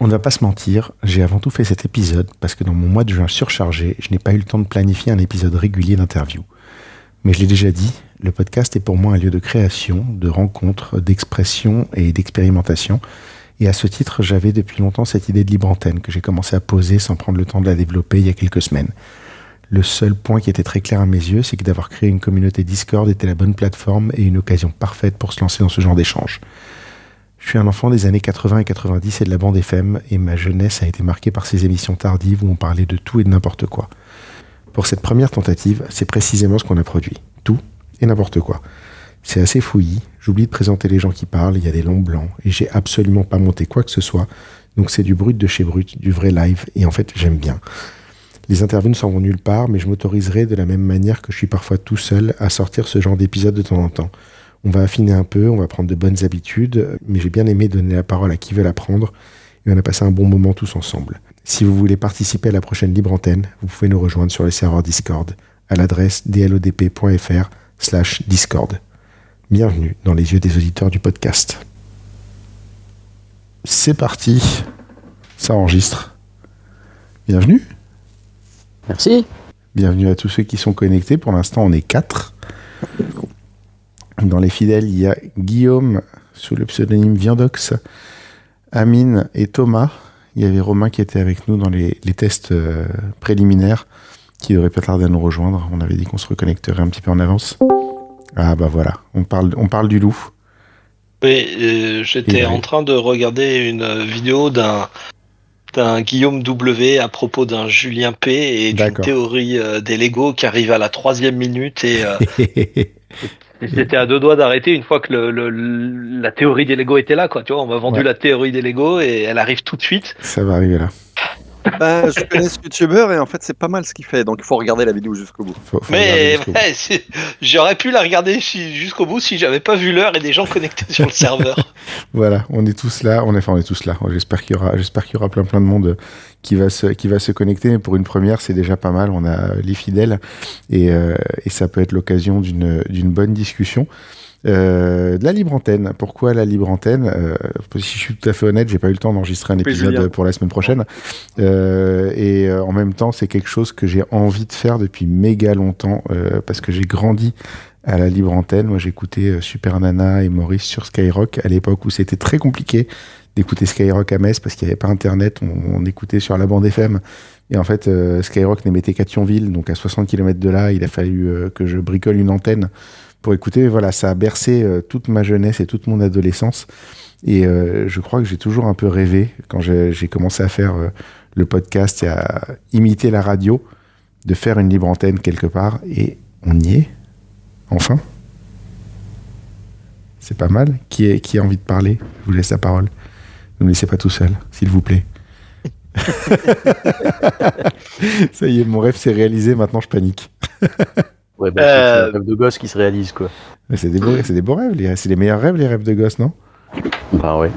On ne va pas se mentir, j'ai avant tout fait cet épisode parce que dans mon mois de juin surchargé, je n'ai pas eu le temps de planifier un épisode régulier d'interview. Mais je l'ai déjà dit, le podcast est pour moi un lieu de création, de rencontre, d'expression et d'expérimentation. Et à ce titre, j'avais depuis longtemps cette idée de libre antenne que j'ai commencé à poser sans prendre le temps de la développer il y a quelques semaines. Le seul point qui était très clair à mes yeux, c'est que d'avoir créé une communauté Discord était la bonne plateforme et une occasion parfaite pour se lancer dans ce genre d'échange. Je suis un enfant des années 80 et 90 et de la bande FM, et ma jeunesse a été marquée par ces émissions tardives où on parlait de tout et de n'importe quoi. Pour cette première tentative, c'est précisément ce qu'on a produit. Tout et n'importe quoi. C'est assez fouillis, j'oublie de présenter les gens qui parlent, il y a des longs blancs, et j'ai absolument pas monté quoi que ce soit, donc c'est du brut de chez brut, du vrai live, et en fait j'aime bien. Les interviews ne s'en vont nulle part, mais je m'autoriserai de la même manière que je suis parfois tout seul à sortir ce genre d'épisode de temps en temps. On va affiner un peu, on va prendre de bonnes habitudes, mais j'ai bien aimé donner la parole à qui veut la prendre, et on a passé un bon moment tous ensemble. Si vous voulez participer à la prochaine Libre Antenne, vous pouvez nous rejoindre sur les serveurs Discord, à l'adresse dlodp.fr/discord. Bienvenue dans les yeux des auditeurs du podcast. C'est parti, ça enregistre. Bienvenue. Merci. Bienvenue à tous ceux qui sont connectés, pour l'instant on est 4. Dans les fidèles, il y a Guillaume, sous le pseudonyme Viandox, Amine et Thomas. Il y avait Romain qui était avec nous dans les tests préliminaires, qui devrait pas tarder à nous rejoindre. On avait dit qu'on se reconnecterait un petit peu en avance. Ah bah voilà, on parle du loup. Oui, j'étais en train de regarder une vidéo d'un Guillaume W à propos d'un Julien P et d'une théorie des Lego qui arrive à la 3e minute et c'était à 2 doigts d'arrêter une fois que la théorie des Lego était là, quoi. Tu vois, on m'a vendu la théorie des Lego et elle arrive tout de suite. Ça va arriver là. Je connais ce youtubeur et en fait c'est pas mal ce qu'il fait, donc il faut regarder la vidéo jusqu'au bout. J'aurais pu la regarder jusqu'au bout si j'avais pas vu l'heure et des gens connectés sur le serveur. Voilà, on est tous là, on est tous là. J'espère qu'il y aura plein de monde qui va se connecter, mais pour une première c'est déjà pas mal. On a les fidèles et ça peut être l'occasion d'une bonne discussion. De la libre antenne. Pourquoi la libre antenne si je suis tout à fait honnête, j'ai pas eu le temps d'enregistrer un épisode pour la semaine prochaine. Et en même temps, c'est quelque chose que j'ai envie de faire depuis méga longtemps parce que j'ai grandi à la libre antenne. Moi, j'écoutais Super Nana et Maurice sur Skyrock à l'époque où c'était très compliqué d'écouter Skyrock à Metz parce qu'il n'y avait pas internet. On écoutait sur la bande FM. Et en fait, Skyrock n'émettait qu'à Thionville, donc à 60 km de là, il a fallu que je bricole une antenne pour écouter. Voilà, ça a bercé toute ma jeunesse et toute mon adolescence. Et je crois que j'ai toujours un peu rêvé, quand j'ai commencé à faire le podcast et à imiter la radio, de faire une libre antenne quelque part. Et on y est, enfin. C'est pas mal. Qui a envie de parler ? Je vous laisse la parole. Ne me laissez pas tout seul, s'il vous plaît. Ça y est, mon rêve s'est réalisé, maintenant je panique. Ouais, c'est un rêve de gosse qui se réalise, quoi. Mais c'est des beaux rêves, c'est les meilleurs rêves, les rêves de gosse, non ? Bah ouais.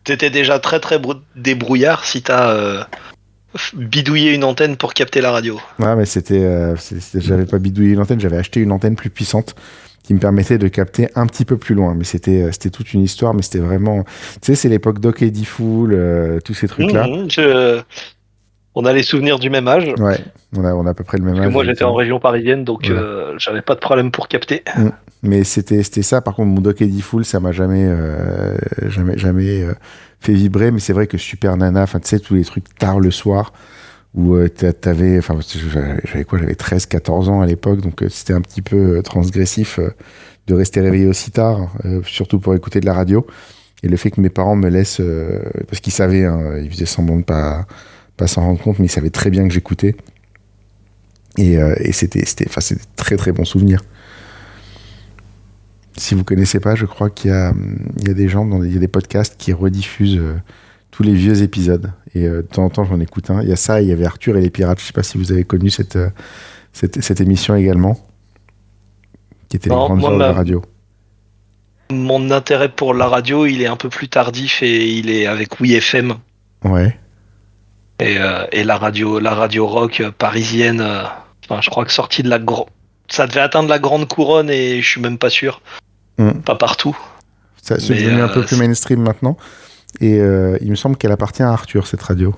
T'étais déjà très débrouillard si t'as bidouillé une antenne pour capter la radio. Ouais, mais j'avais pas bidouillé une antenne, j'avais acheté une antenne plus puissante qui me permettait de capter un petit peu plus loin. Mais c'était toute une histoire, mais c'était vraiment... Tu sais, c'est l'époque Doc Eddie Fool, tous ces trucs-là. On a les souvenirs du même âge. Ouais, on a à peu près le même âge. Moi, j'étais en région parisienne, donc j'avais pas de problème pour capter. Mais c'était ça. Par contre, mon Doc Eddie Fool, ça m'a jamais fait vibrer. Mais c'est vrai que Super Nana, tu sais, tous les trucs tard le soir, où j'avais 13-14 ans à l'époque, donc c'était un petit peu transgressif de rester réveillé aussi tard, surtout pour écouter de la radio. Et le fait que mes parents me laissent, parce qu'ils savaient, ils faisaient semblant de pas s'en rendre compte, mais ils savaient très bien que j'écoutais. Et c'était très très bon souvenir. Si vous connaissez pas, je crois qu'il y a des gens, il y a des podcasts qui rediffusent tous les vieux épisodes. Et de temps en temps, j'en écoute un. Il y a ça, il y avait Arthur et les Pirates. Je sais pas si vous avez connu cette émission également, qui était les grandes heures de la radio. Mon intérêt pour la radio, il est un peu plus tardif et il est avec WeFM. Ouais. Et la radio rock parisienne, je crois que sortie de ça devait atteindre la grande couronne et je suis même pas sûr. Pas partout. Ça c'est devenu un peu plus mainstream maintenant. Et il me semble qu'elle appartient à Arthur, cette radio.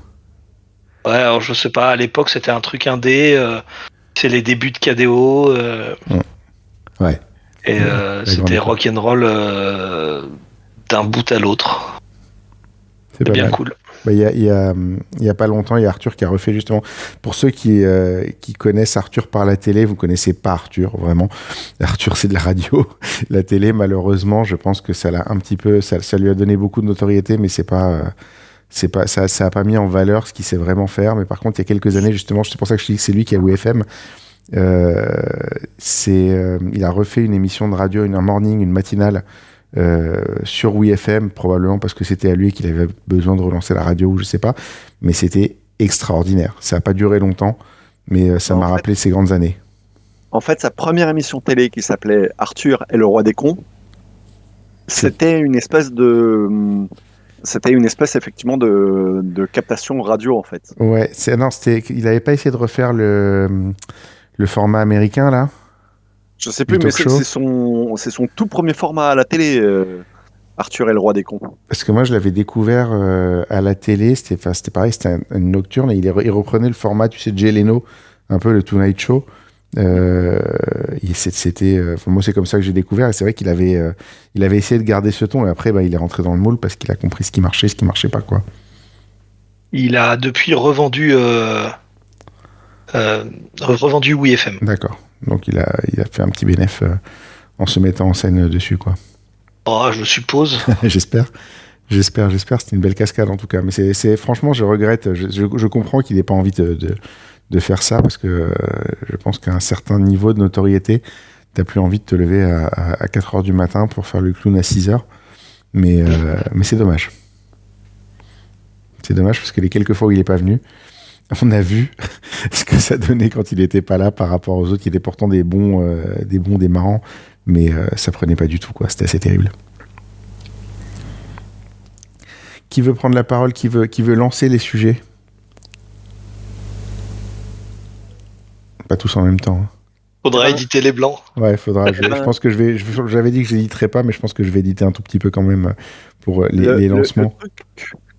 Ouais, alors je sais pas, à l'époque c'était un truc indé, c'est les débuts de KDO. Ouais. Et c'était rock'n'roll d'un bout à l'autre. C'est bien mal. Cool. Il y a pas longtemps, il y a Arthur qui a refait justement. Pour ceux qui connaissent Arthur par la télé, vous connaissez pas Arthur vraiment. Arthur, c'est de la radio. La télé, malheureusement, je pense que ça l'a un petit peu, ça lui a donné beaucoup de notoriété, mais ça a pas mis en valeur ce qu'il sait vraiment faire. Mais par contre, il y a quelques années, justement, c'est pour ça que je dis que c'est lui qui a WFM. Il a refait une émission de radio, un morning, une matinale. Sur WeFM, probablement parce que c'était à lui qu'il avait besoin de relancer la radio ou je sais pas, mais c'était extraordinaire. Ça n'a pas duré longtemps, mais ça m'a rappelé ses grandes années. En fait, sa première émission télé qui s'appelait Arthur et le roi des cons, c'était une espèce effectivement de captation radio en fait. Ouais, il n'avait pas essayé de refaire le format américain là. Je sais plus, mais c'est son tout premier format à la télé, Arthur et le roi des cons. Parce que moi, je l'avais découvert à la télé, c'était pareil, c'était une nocturne, et il reprenait le format, tu sais, Jay Leno, un peu le Tonight Show. Moi, c'est comme ça que j'ai découvert, et c'est vrai qu'il avait essayé de garder ce ton, et après, il est rentré dans le moule parce qu'il a compris ce qui marchait pas, quoi. Il a depuis revendu WeFM. D'accord. Donc il a fait un petit bénéf en se mettant en scène dessus, quoi. Oh, je suppose. J'espère. C'était une belle cascade en tout cas. Mais c'est franchement, je regrette. Je comprends qu'il n'ait pas envie de faire ça parce que je pense qu'à un certain niveau de notoriété, t'as plus envie de te lever à 4h du matin pour faire le clown à 6h. Mais c'est dommage. C'est dommage parce que les quelques fois où il n'est pas venu, on a vu ce que ça donnait quand il n'était pas là par rapport aux autres qui étaient pourtant des marrants, mais ça prenait pas du tout, quoi. C'était assez terrible. Qui veut prendre la parole, qui veut lancer les sujets? Pas tous en même temps. Hein. Faudra éditer les blancs. Ouais, faudra. Je pense que j'avais dit que je n'éditerais pas, mais je pense que je vais éditer un tout petit peu quand même pour les lancements.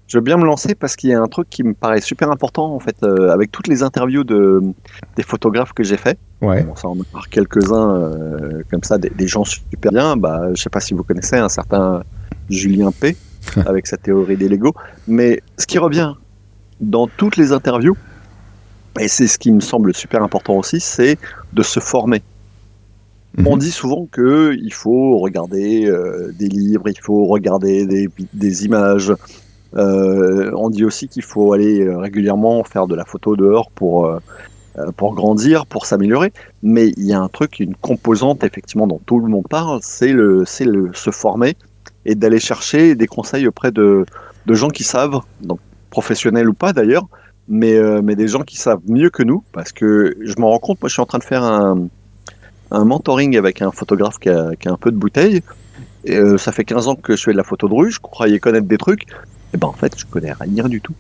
Je veux bien me lancer parce qu'il y a un truc qui me paraît super important en fait, avec toutes les interviews des photographes que j'ai fait. Ouais. Bon, ça en part quelques-uns comme ça, des gens super bien. Je sais pas si vous connaissez un certain Julien P avec sa théorie des Legos, mais ce qui revient dans toutes les interviews, et c'est ce qui me semble super important aussi, c'est de se former. On dit souvent qu'il faut regarder des livres, il faut regarder des images. On dit aussi qu'il faut aller régulièrement faire de la photo dehors pour grandir, pour s'améliorer. Mais il y a un truc, une composante effectivement dont tout le monde parle, c'est se former et d'aller chercher des conseils auprès de gens qui savent, donc professionnels ou pas d'ailleurs, mais des gens qui savent mieux que nous, parce que je m'en rends compte, moi je suis en train de faire un mentoring avec un photographe qui a un peu de bouteille. Et, ça fait 15 ans que je fais de la photo de rue, je croyais connaître des trucs. Et en fait, je connais rien du tout.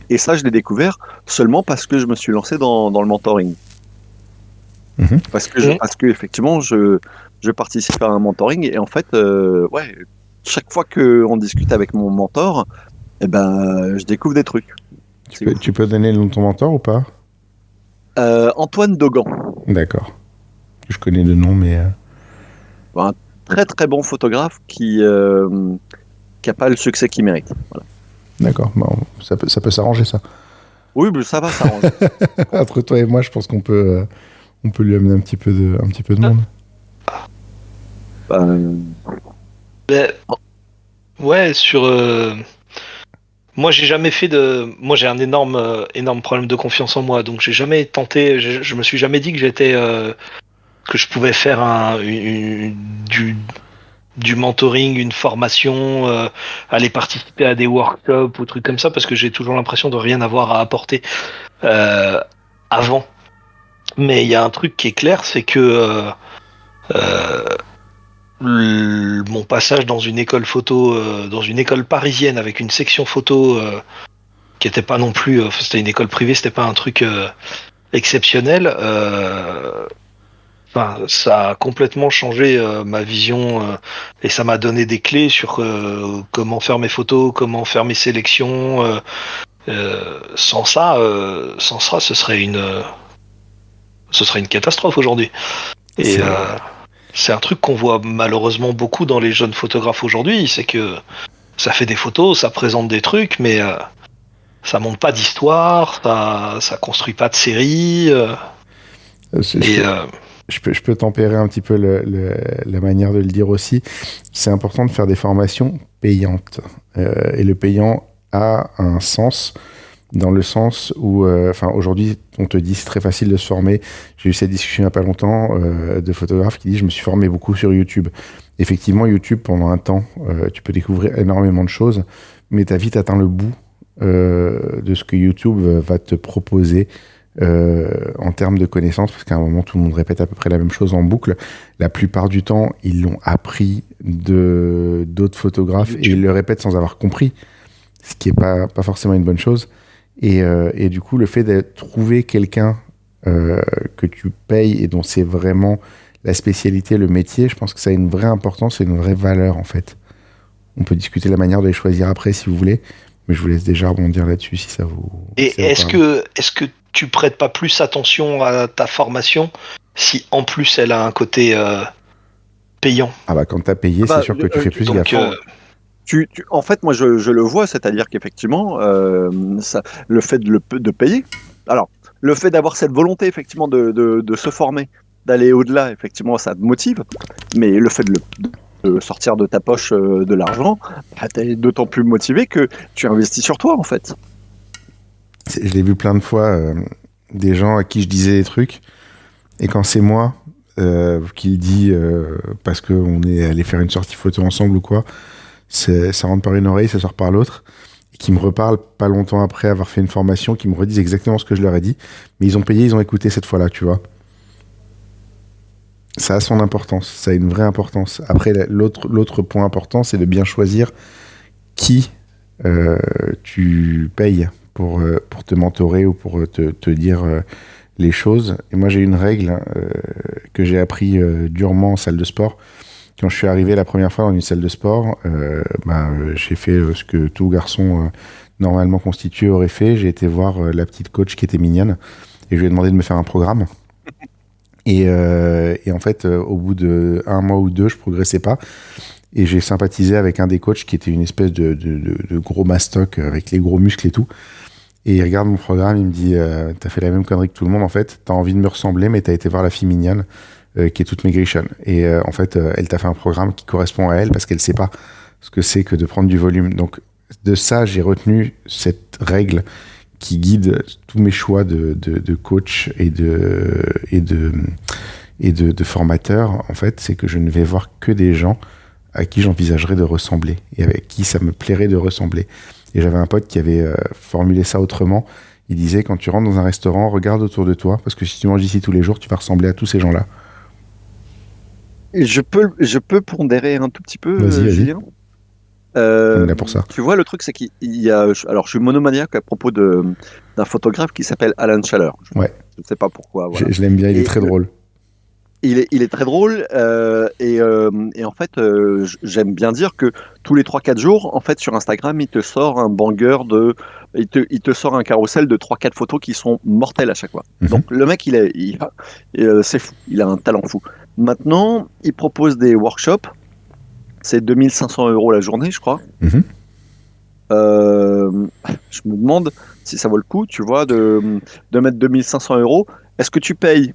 Et ça, je l'ai découvert seulement parce que je me suis lancé dans le mentoring. Parce que effectivement, je participe à un mentoring et en fait, chaque fois qu'on discute avec mon mentor, je découvre des trucs. Tu peux donner le nom de ton mentor ou pas? Antoine Dogan. D'accord. Je connais le nom, mais... Un très très bon photographe qui n'a pas le succès qu'il mérite. Voilà. D'accord, ça peut s'arranger ça. Oui, mais ça va s'arranger. Entre toi et moi, je pense qu'on peut lui amener un petit peu de monde. Ouais, moi j'ai jamais fait moi j'ai un énorme problème de confiance en moi, donc j'ai jamais tenté, je me suis jamais dit que que je pouvais faire du mentoring, une formation, aller participer à des workshops ou trucs comme ça, parce que j'ai toujours l'impression de rien avoir à apporter avant. Mais il y a un truc qui est clair, c'est que mon passage dans une école photo, dans une école parisienne avec une section photo qui était pas non plus, c'était une école privée, c'était pas un truc exceptionnel. Enfin, ça a complètement changé ma vision et ça m'a donné des clés sur comment faire mes photos, comment faire mes sélections. Sans ça, ce serait une catastrophe aujourd'hui. Et c'est un truc qu'on voit malheureusement beaucoup dans les jeunes photographes aujourd'hui, c'est que ça fait des photos, ça présente des trucs, mais ça monte pas d'histoire, ça construit pas de série. Je peux tempérer un petit peu la manière de le dire aussi. C'est important de faire des formations payantes. Et le payant a un sens, dans le sens où, aujourd'hui, on te dit c'est très facile de se former. J'ai eu cette discussion il n'y a pas longtemps de photographes qui disent je me suis formé beaucoup sur YouTube. Effectivement, YouTube, pendant un temps, tu peux découvrir énormément de choses, mais tu as vite atteint le bout de ce que YouTube va te proposer en termes de connaissances, parce qu'à un moment, tout le monde répète à peu près la même chose en boucle. La plupart du temps, ils l'ont appris d'autres photographes et ils le répètent sans avoir compris, ce qui n'est pas forcément une bonne chose. Et du coup, le fait de trouver quelqu'un que tu payes et dont c'est vraiment la spécialité, le métier, je pense que ça a une vraie importance et une vraie valeur, en fait. On peut discuter la manière de les choisir après, si vous voulez, mais je vous laisse déjà rebondir là-dessus, si ça vous... Et est-ce que tu prêtes pas plus attention à ta formation si, en plus, elle a un côté payant? Ah bah, quand t'as payé, c'est sûr que tu fais plus gaffe. En fait, moi, je le vois, c'est-à-dire qu'effectivement, le fait de payer, alors, le fait d'avoir cette volonté, effectivement, de se former, d'aller au-delà, effectivement, ça te motive, mais le fait de sortir de ta poche de l'argent, bah, t'es d'autant plus motivé que tu investis sur toi, en fait. Je l'ai vu plein de fois, des gens à qui je disais des trucs, et quand c'est moi qui le dis parce qu'on est allé faire une sortie photo ensemble ou quoi, ça rentre par une oreille, ça sort par l'autre, et qui me reparlent pas longtemps après avoir fait une formation, qui me redisent exactement ce que je leur ai dit, mais ils ont payé, ils ont écouté cette fois-là, tu vois. Ça a son importance, ça a une vraie importance. Après, l'autre point important, c'est de bien choisir qui tu payes pour te mentorer ou pour te dire les choses. Et moi, j'ai une règle que j'ai appris durement en salle de sport. Quand je suis arrivé la première fois dans une salle de sport, j'ai fait ce que tout garçon normalement constitué aurait fait. J'ai été voir la petite coach qui était mignonne et je lui ai demandé de me faire un programme. Et en fait, au bout de 1 mois ou 2, je progressais pas. Et j'ai sympathisé avec un des coachs qui était une espèce de gros mastoc avec les gros muscles et tout. Et il regarde mon programme, il me dit t'as fait la même connerie que tout le monde en fait, t'as envie de me ressembler, mais t'as été voir la fille mignonne qui est toute maigrichonne. Et en fait, elle t'a fait un programme qui correspond à elle parce qu'elle sait pas ce que c'est que de prendre du volume. Donc de ça, j'ai retenu cette règle qui guide tous mes choix de coach et de formateur. En fait, c'est que je ne vais voir que des gens à qui j'envisagerais de ressembler et avec qui ça me plairait de ressembler. Et j'avais un pote qui avait formulé ça autrement. Il disait, quand tu rentres dans un restaurant, regarde autour de toi, parce que si tu manges ici tous les jours, tu vas ressembler à tous ces gens-là. Je peux pondérer un tout petit peu, vas-y. Julien. On est là pour ça. Tu vois, le truc, c'est qu'il y a... Alors, je suis monomaniaque à propos d'un photographe qui s'appelle Alan Schaller. Ouais. Je ne sais pas pourquoi. Voilà. Je l'aime bien, il est très drôle. Il est très drôle et en fait, j'aime bien dire que tous les 3-4 jours, en fait, sur Instagram, il te sort un banger il te sort un carrousel de 3-4 photos qui sont mortelles à chaque fois. Mm-hmm. Donc le mec, c'est fou, il a un talent fou. Maintenant, il propose des workshops, c'est 2500 € la journée, je crois. Mm-hmm. Je me demande si ça vaut le coup, tu vois, de mettre 2500 €. Est-ce que tu payes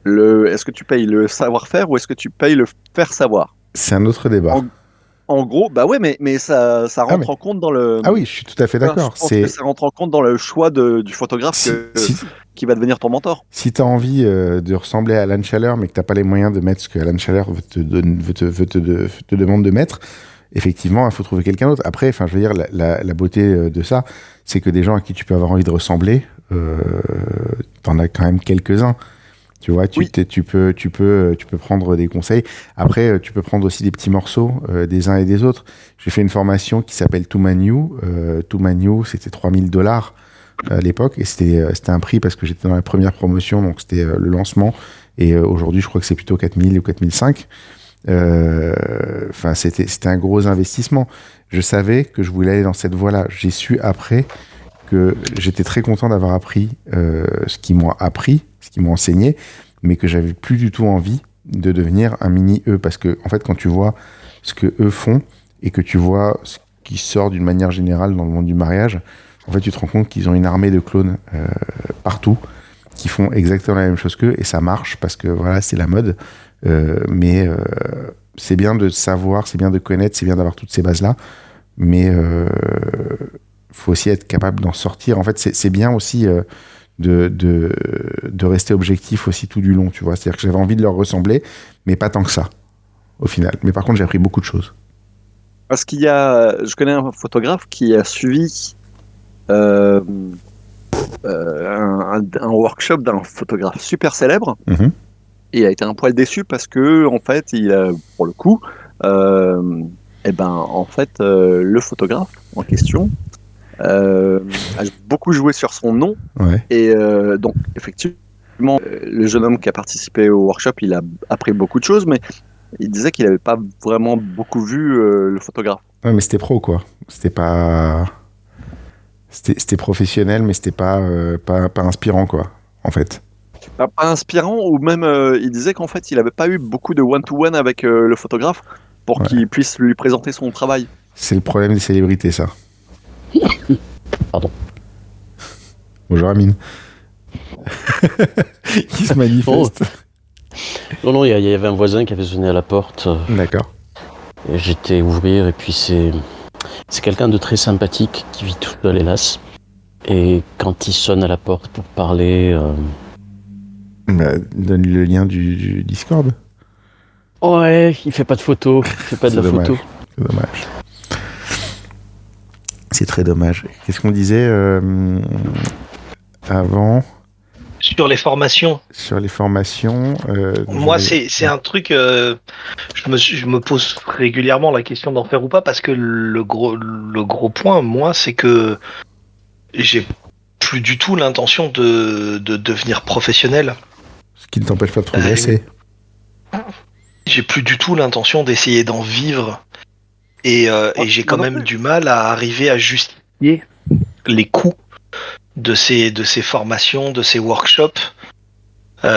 le savoir-faire ou est-ce que tu payes le faire savoir? C'est un autre débat. En gros, bah ouais, mais ça rentre en compte dans le... Ah oui, je suis tout à fait d'accord. Je pense que ça rentre en compte dans le choix du photographe qui va devenir ton mentor. Si tu as envie de ressembler à Alan Schaller, mais que tu n'as pas les moyens de mettre ce que Alan Schaller te demande de mettre, effectivement, il faut trouver quelqu'un d'autre. Après, je veux dire, la beauté de ça, c'est que des gens à qui tu peux avoir envie de ressembler, t'en as quand même quelques-uns. Tu vois, tu peux prendre des conseils. Après, tu peux prendre aussi des petits morceaux des uns et des autres. J'ai fait une formation qui s'appelle Tumaniu. Tumaniu, c'était $3000 à l'époque. Et c'était un prix parce que j'étais dans la première promotion, donc c'était le lancement. Et aujourd'hui, je crois que c'est plutôt 4000 ou 4005. Enfin, c'était un gros investissement. Je savais que je voulais aller dans cette voie-là. J'ai su après que j'étais très content d'avoir appris ce qu'ils m'ont appris, ce qu'ils m'ont enseigné, mais que j'avais plus du tout envie de devenir un mini eux, parce que en fait, quand tu vois ce que eux font et que tu vois ce qui sort d'une manière générale dans le monde du mariage, en fait, tu te rends compte qu'ils ont une armée de clones partout qui font exactement la même chose qu'eux, et ça marche parce que voilà, c'est la mode. Mais c'est bien de savoir, c'est bien de connaître, c'est bien d'avoir toutes ces bases-là, mais faut aussi être capable d'en sortir. En fait, c'est bien aussi de rester objectif aussi tout du long, tu vois. C'est-à-dire que j'avais envie de leur ressembler, mais pas tant que ça, au final. Mais par contre, j'ai appris beaucoup de choses. Parce je connais un photographe qui a suivi un workshop d'un photographe super célèbre. Mm-hmm. Et il a été un poil déçu parce que, en fait, il a, pour le coup, le photographe en question a beaucoup joué sur son nom. Ouais. Et donc, effectivement, le jeune homme qui a participé au workshop, il a appris beaucoup de choses, mais il disait qu'il n'avait pas vraiment beaucoup vu le photographe. Ouais, mais c'était pro, quoi. C'était pas... C'était professionnel, mais c'était pas inspirant, quoi, en fait. Pas inspirant, ou même il disait qu'en fait il n'avait pas eu beaucoup de one-to-one avec le photographe pour qu'il puisse lui présenter son travail. C'est le problème des célébrités, ça. Pardon. Bonjour Amine. Qui se manifeste. Oh. Non, il y avait un voisin qui avait sonné à la porte. D'accord. Et j'étais ouvrir, et puis c'est quelqu'un de très sympathique qui vit tout seul, hélas. Et quand il sonne à la porte pour parler... Bah, donne le lien du Discord. Ouais, il fait pas de photos, il fait pas de la photo. C'est dommage. C'est très dommage. Qu'est-ce qu'on disait avant? Sur les formations. Sur les formations. Moi, c'est un truc. Je me pose régulièrement la question d'en faire ou pas, parce que le gros point, moi, c'est que j'ai plus du tout l'intention de devenir professionnel. Ce qui ne t'empêche pas de progresser. J'ai plus du tout l'intention d'essayer d'en vivre. Et j'ai quand même du mal à arriver à justifier les coûts de ces formations, de ces workshops, pour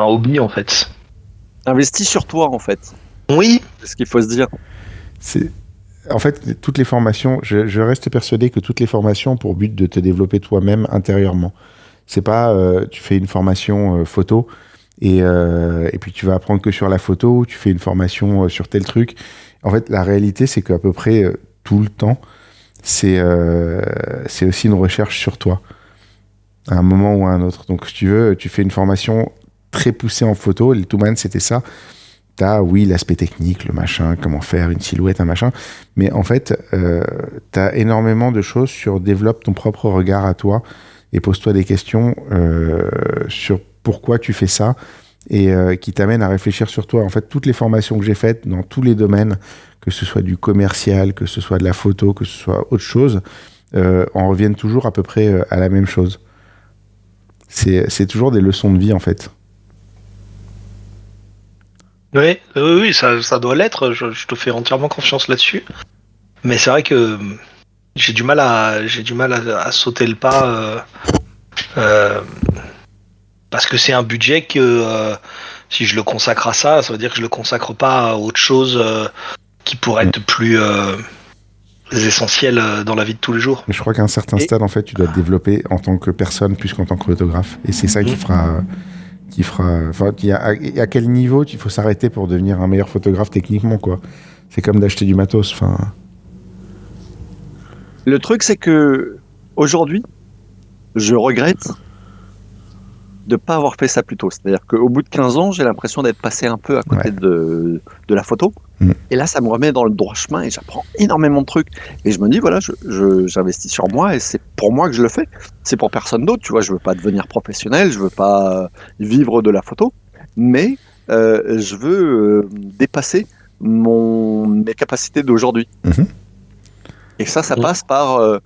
un hobby, en fait. Investis sur toi, en fait. Oui. C'est ce qu'il faut se dire. En fait, toutes les formations, je reste persuadé que toutes les formations ont pour but de te développer toi-même intérieurement. C'est pas tu fais une formation photo et puis tu vas apprendre que sur la photo, tu fais une formation sur tel truc. En fait, la réalité, c'est qu'à peu près tout le temps, c'est aussi une recherche sur toi, à un moment ou à un autre. Donc, si tu veux, tu fais une formation très poussée en photo. Le Touman, c'était ça. T'as, oui, l'aspect technique, le machin, comment faire une silhouette, un machin. Mais en fait, t'as énormément de choses sur développe ton propre regard à toi et pose-toi des questions sur pourquoi tu fais ça et qui t'amènent à réfléchir sur toi. En fait, toutes les formations que j'ai faites dans tous les domaines, que ce soit du commercial, que ce soit de la photo, que ce soit autre chose, en reviennent toujours à peu près à la même chose. C'est toujours des leçons de vie, en fait. Oui, ça doit l'être. Je te fais entièrement confiance là-dessus. Mais c'est vrai que j'ai du mal à sauter le pas parce que c'est un budget que si je le consacre à ça, ça veut dire que je le consacre pas à autre chose qui pourrait être plus essentiel dans la vie de tous les jours. Je crois qu'à un certain stade, en fait, tu dois te développer en tant que personne plus qu'en tant que photographe. Et c'est ça qui fera. Enfin, à quel niveau il faut s'arrêter pour devenir un meilleur photographe techniquement, quoi. C'est comme d'acheter du matos. Enfin. Le truc, c'est que aujourd'hui, je regrette de pas avoir fait ça plus tôt. C'est-à-dire qu'au bout de 15 ans, j'ai l'impression d'être passé un peu à côté de la photo. Et là, ça me remet dans le droit chemin et j'apprends énormément de trucs. Et je me dis, voilà, j'investis sur moi et c'est pour moi que je le fais. C'est pour personne d'autre, tu vois. Je veux pas devenir professionnel, je veux pas vivre de la photo, mais je veux dépasser mes capacités d'aujourd'hui. Et ça passe par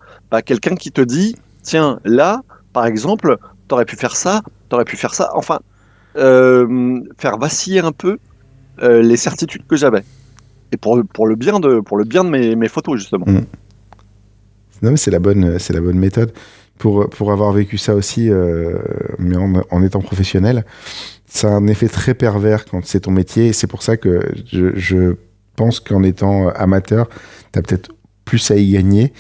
quelqu'un qui te dit, tiens, là, par exemple, t'aurais pu faire ça T'aurais pu faire ça. Enfin, faire vaciller un peu les certitudes que j'avais. Et pour le bien de mes photos, justement. Non, mais c'est la bonne méthode. Pour avoir vécu ça aussi, mais en étant professionnel, ça a un effet très pervers quand c'est ton métier. Et c'est pour ça que je pense qu'en étant amateur, tu as peut-être plus à y gagner.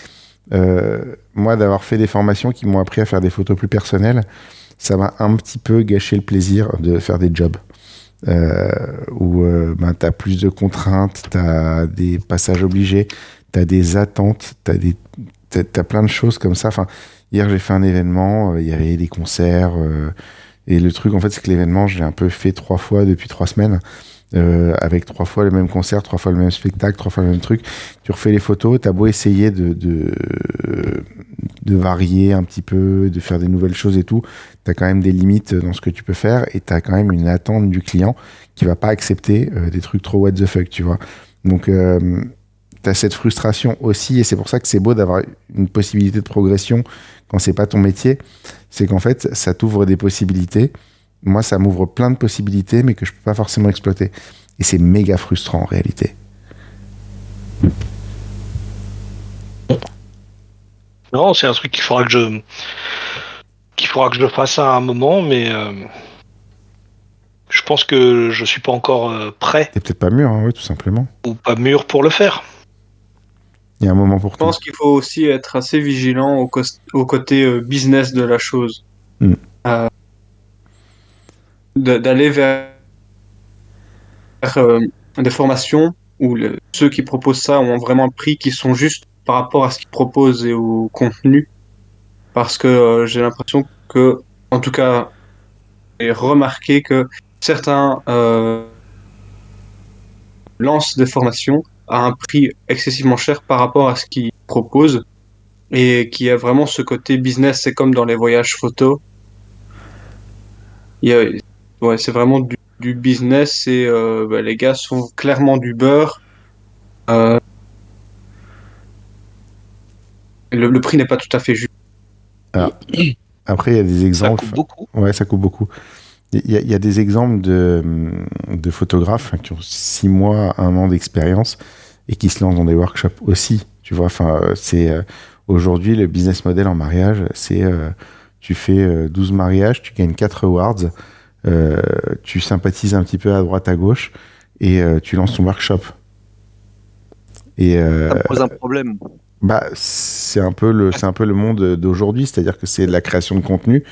Moi, d'avoir fait des formations qui m'ont appris à faire des photos plus personnelles, ça m'a un petit peu gâché le plaisir de faire des jobs. Où tu as plus de contraintes, tu as des passages obligés, tu as des attentes, t'as plein de choses comme ça. Enfin, hier, j'ai fait un événement, il y avait des concerts. Et le truc, en fait, c'est que l'événement, je l'ai un peu fait 3 fois depuis 3 semaines. Avec 3 fois le même concert, 3 fois le même spectacle, 3 fois le même truc. Tu refais les photos, t'as beau essayer de varier un petit peu, de faire des nouvelles choses et tout, t'as quand même des limites dans ce que tu peux faire et t'as quand même une attente du client qui va pas accepter des trucs trop what the fuck, tu vois. Donc, t'as cette frustration aussi et c'est pour ça que c'est beau d'avoir une possibilité de progression quand c'est pas ton métier. C'est qu'en fait, ça t'ouvre des possibilités. Moi, ça m'ouvre plein de possibilités, mais que je peux pas forcément exploiter. Et c'est méga frustrant, en réalité. Non, c'est un truc qu'il faudra que je fasse à un moment, mais je pense que je suis pas encore prêt. T'es peut-être pas mûr, hein, oui, tout simplement. Ou pas mûr pour le faire. Il y a un moment pour tout. Je pense qu'il faut aussi être assez vigilant au côté business de la chose. D'aller vers des formations où ceux qui proposent ça ont vraiment un prix qui sont justes par rapport à ce qu'ils proposent et au contenu. Parce que j'ai l'impression que, en tout cas, j'ai remarqué que certains lancent des formations à un prix excessivement cher par rapport à ce qu'ils proposent et qui a vraiment ce côté business. C'est comme dans les voyages photos. C'est vraiment du business et les gars sont clairement du beurre. Le prix n'est pas tout à fait juste. Alors, après, il y a des exemples. Ça coupe beaucoup. Ouais, ça coupe beaucoup. Il y a des exemples de photographes qui ont 6 mois, 1 an d'expérience et qui se lancent dans des workshops aussi. Tu vois, enfin, aujourd'hui, le business model en mariage, c'est tu fais 12 mariages, tu gagnes 4 awards, tu sympathises un petit peu à droite, à gauche et tu lances ton workshop. Et, ça me pose un problème. C'est un peu le monde d'aujourd'hui, c'est-à-dire que c'est de la création de contenu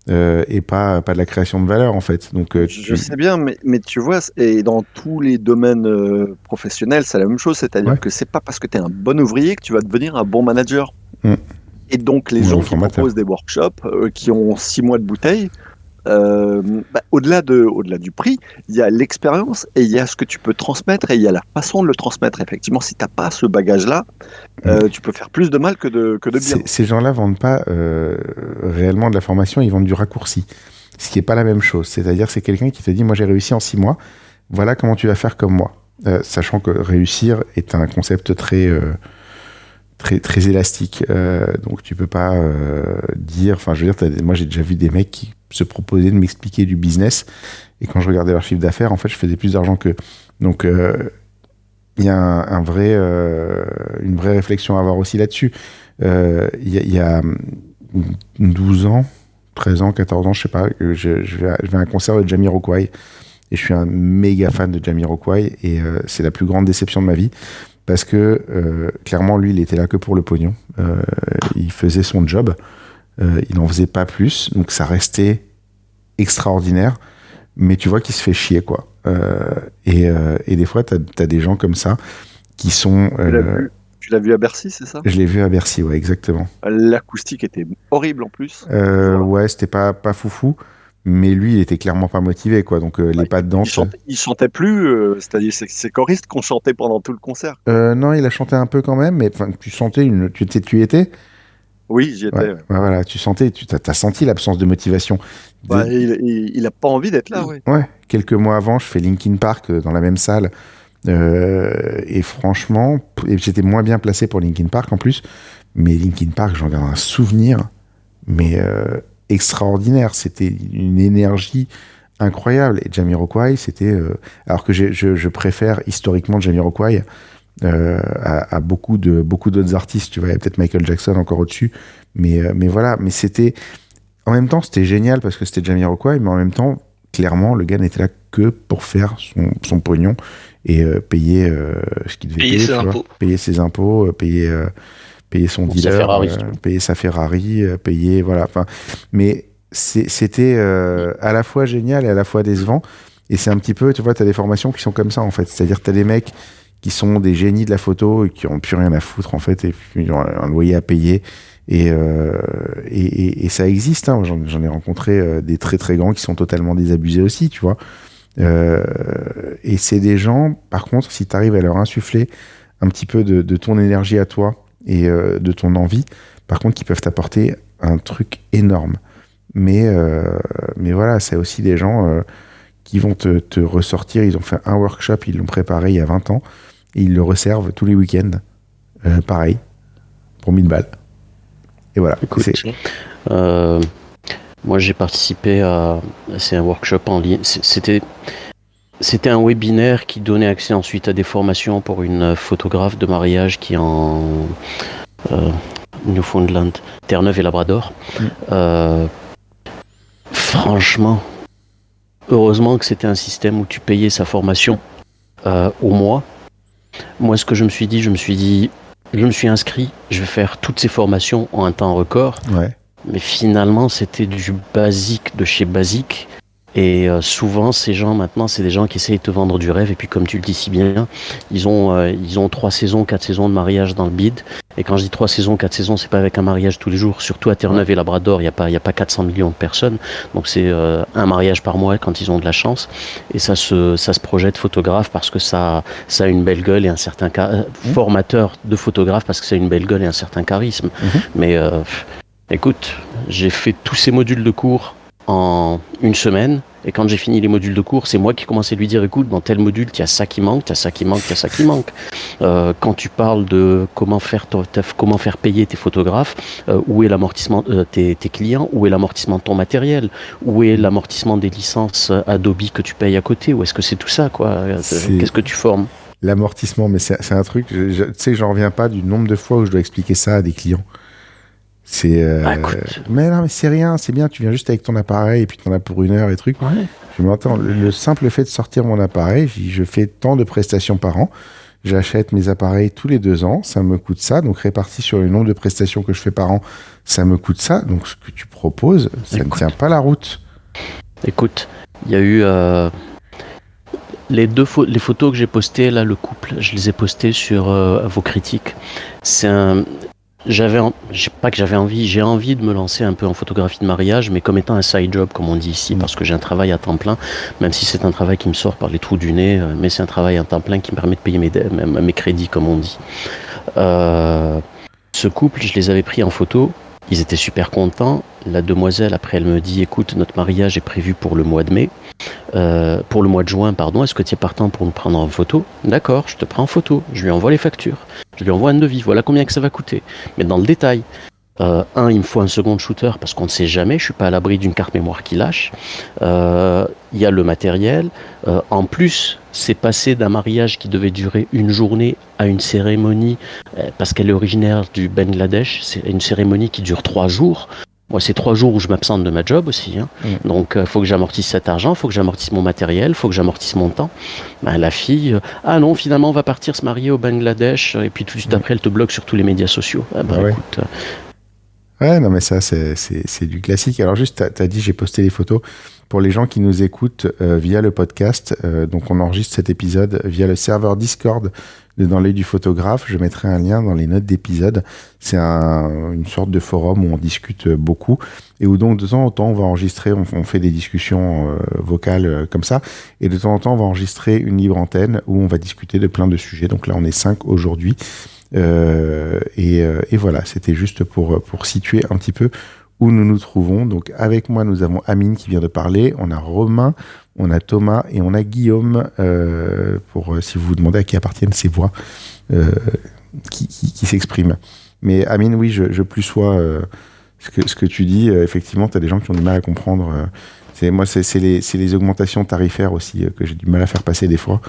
et pas de la création de valeur en fait. Donc je sais bien, mais tu vois, et dans tous les domaines professionnels, c'est la même chose, c'est-à-dire que c'est pas parce que tu es un bon ouvrier que tu vas devenir un bon manager. Et donc les gens qui proposent des workshops, qui ont 6 mois de bouteille, au-delà du prix, il y a l'expérience et il y a ce que tu peux transmettre et il y a la façon de le transmettre. Effectivement, si tu n'as pas ce bagage-là, tu peux faire plus de mal que de bien. Ces gens-là vendent pas réellement de la formation, ils vendent du raccourci. Ce qui n'est pas la même chose. C'est-à-dire, c'est quelqu'un qui te dit, moi j'ai réussi en 6 mois, voilà comment tu vas faire comme moi. Sachant que réussir est un concept très élastique. Donc tu peux pas dire... Enfin, je veux dire, moi j'ai déjà vu des mecs qui se proposaient de m'expliquer du business. Et quand je regardais leur chiffre d'affaires, en fait, je faisais plus d'argent qu'eux. Donc, il y a une vraie réflexion à avoir aussi là-dessus. Il y a 12 ans, 13 ans, 14 ans, je sais pas, je vais à un concert de Jamiroquai. Et je suis un méga fan de Jamiroquai. Et c'est la plus grande déception de ma vie. Parce que, clairement, lui, il était là que pour le pognon. Il faisait son job. Il n'en faisait pas plus. Donc, ça restait extraordinaire. Mais tu vois qu'il se fait chier, quoi. Et des fois, t'as des gens comme ça qui sont... Tu l'as vu à Bercy, c'est ça ? Je l'ai vu à Bercy, ouais, exactement. L'acoustique était horrible en plus. Ouais, c'était pas foufou. Mais lui, il était clairement pas motivé, quoi. Donc, les pas de danse... Il chantait plus, c'est-à-dire c'est choristes qu'on chantait pendant tout le concert. Non, il a chanté un peu quand même, mais tu sentais tu y étais ? Oui, j'y étais. Ouais. Voilà, tu sentais, t'as senti l'absence de motivation. Il a pas envie d'être là, ouais. Ouais, quelques mois avant, je fais Linkin Park dans la même salle. Et franchement, j'étais moins bien placé pour Linkin Park en plus. Mais Linkin Park, j'en garde un souvenir, mais extraordinaire. C'était une énergie incroyable. Et Jamiroquai, c'était... alors que je préfère historiquement Jamiroquai à beaucoup d'autres artistes. Tu vois, il y a peut-être Michael Jackson encore au-dessus. Mais voilà, mais c'était... En même temps, c'était génial parce que c'était Jamiroquai, mais en même temps, clairement, le gars n'était là que pour faire son pognon et payer ce qu'il devait payer ses impôts, payer son dealer, payer sa Ferrari, payer... Voilà, enfin... Mais c'était à la fois génial et à la fois décevant. Et c'est un petit peu, tu vois, t'as des formations qui sont comme ça, en fait. C'est-à-dire que t'as des mecs qui sont des génies de la photo et qui n'ont plus rien à foutre, en fait, et puis ils ont un loyer à payer. Et ça existe, hein. J'en ai rencontré des très très grands qui sont totalement désabusés aussi, tu vois. Et c'est des gens, par contre, si tu arrives à leur insuffler un petit peu de ton énergie à toi et de ton envie, par contre, qui peuvent t'apporter un truc énorme. Mais voilà, c'est aussi des gens qui vont te ressortir. Ils ont fait un workshop, ils l'ont préparé il y a 20 ans, et ils le resservent tous les week-ends. Pareil, pour 1000 balles. Et voilà. Écoute, moi j'ai participé c'est un workshop en ligne. C'était un webinaire qui donnait accès ensuite à des formations pour une photographe de mariage qui est en Newfoundland, Terre-Neuve et Labrador. Franchement, heureusement que c'était un système où tu payais sa formation au mois. Moi, ce que je me suis dit, je me suis inscrit, je vais faire toutes ces formations en un temps record. Ouais. Mais finalement, c'était du basique de chez basique. Et souvent, ces gens, maintenant, c'est des gens qui essayent de te vendre du rêve. Et puis, comme tu le dis si bien, ils ont 3 saisons, 4 saisons de mariage dans le bide. Et quand je dis 3 saisons, 4 saisons, c'est pas avec un mariage tous les jours. Surtout à Terre-Neuve et Labrador, il y a pas 400 millions de personnes. Donc, c'est un mariage par mois quand ils ont de la chance. Et ça se projette photographe parce que ça a une belle gueule et un certain formateur de photographe parce que ça a une belle gueule et un certain charisme. Mais écoute, j'ai fait tous ces modules de cours en une semaine, et quand j'ai fini les modules de cours, c'est moi qui commençais à lui dire, écoute, dans tel module, il y a ça qui manque, il y a ça qui manque, il y a ça qui manque. Quand tu parles de comment faire payer tes photographes, où est l'amortissement tes clients, où est l'amortissement de ton matériel, où est l'amortissement des licences Adobe que tu payes à côté, où est-ce que c'est tout ça, quoi? Qu'est-ce que tu formes? L'amortissement, mais c'est un truc, tu sais, j'en reviens pas du nombre de fois où je dois expliquer ça à des clients. Mais non, mais c'est rien, c'est bien, tu viens juste avec ton appareil et puis t'en as pour 1 heure et trucs. Ouais. Je m'entends, le simple fait de sortir mon appareil, je fais tant de prestations par an, j'achète mes appareils tous les 2 ans, ça me coûte ça, donc réparti sur le nombre de prestations que je fais par an, ça me coûte ça, donc ce que tu proposes, ça ne tient pas la route. Écoute, il y a eu les photos que j'ai postées, là, le couple, je les ai postées sur vos critiques. J'ai envie de me lancer un peu en photographie de mariage, mais comme étant un side job, comme on dit ici, parce que j'ai un travail à temps plein, même si c'est un travail qui me sort par les trous du nez, mais c'est un travail à temps plein qui me permet de payer mes crédits, comme on dit. Ce couple, je les avais pris en photo, ils étaient super contents. La demoiselle, après, elle me dit, écoute, notre mariage est prévu pour le mois de mai. Pour le mois de juin, pardon, est-ce que tu es partant pour me prendre en photo? D'accord, je te prends en photo, je lui envoie les factures, je lui envoie un devis, voilà combien que ça va coûter. Mais dans le détail, il me faut un second shooter parce qu'on ne sait jamais, je suis pas à l'abri d'une carte mémoire qui lâche. Il y a le matériel. En plus, c'est passé d'un mariage qui devait durer 1 journée à une cérémonie, parce qu'elle est originaire du Bangladesh, c'est une cérémonie qui dure 3 jours. Moi, c'est 3 jours où je m'absente de ma job aussi. Donc, il faut que j'amortisse cet argent, il faut que j'amortisse mon matériel, il faut que j'amortisse mon temps. La fille, non, finalement, on va partir se marier au Bangladesh, et puis tout de suite après, elle te bloque sur tous les médias sociaux. Écoute. Ouais, non, mais ça, c'est du classique. Alors, juste, t'as dit, j'ai posté les photos. Pour les gens qui nous écoutent via le podcast, donc on enregistre cet épisode via le serveur Discord de Dans l'œil du photographe. Je mettrai un lien dans les notes d'épisode. C'est une sorte de forum où on discute beaucoup et où donc de temps en temps on va enregistrer, on fait des discussions vocales comme ça, et de temps en temps on va enregistrer une libre antenne où on va discuter de plein de sujets. Donc là on est 5 aujourd'hui et voilà, c'était juste pour situer un petit peu où nous nous trouvons. Donc avec moi nous avons Amine qui vient de parler, on a Romain, on a Thomas et on a Guillaume, pour si vous vous demandez à qui appartiennent ces voix qui s'expriment. Mais Amine, oui, je plus sois ce que tu dis, effectivement, tu as des gens qui ont du mal à comprendre. C'est les augmentations tarifaires aussi que j'ai du mal à faire passer des fois.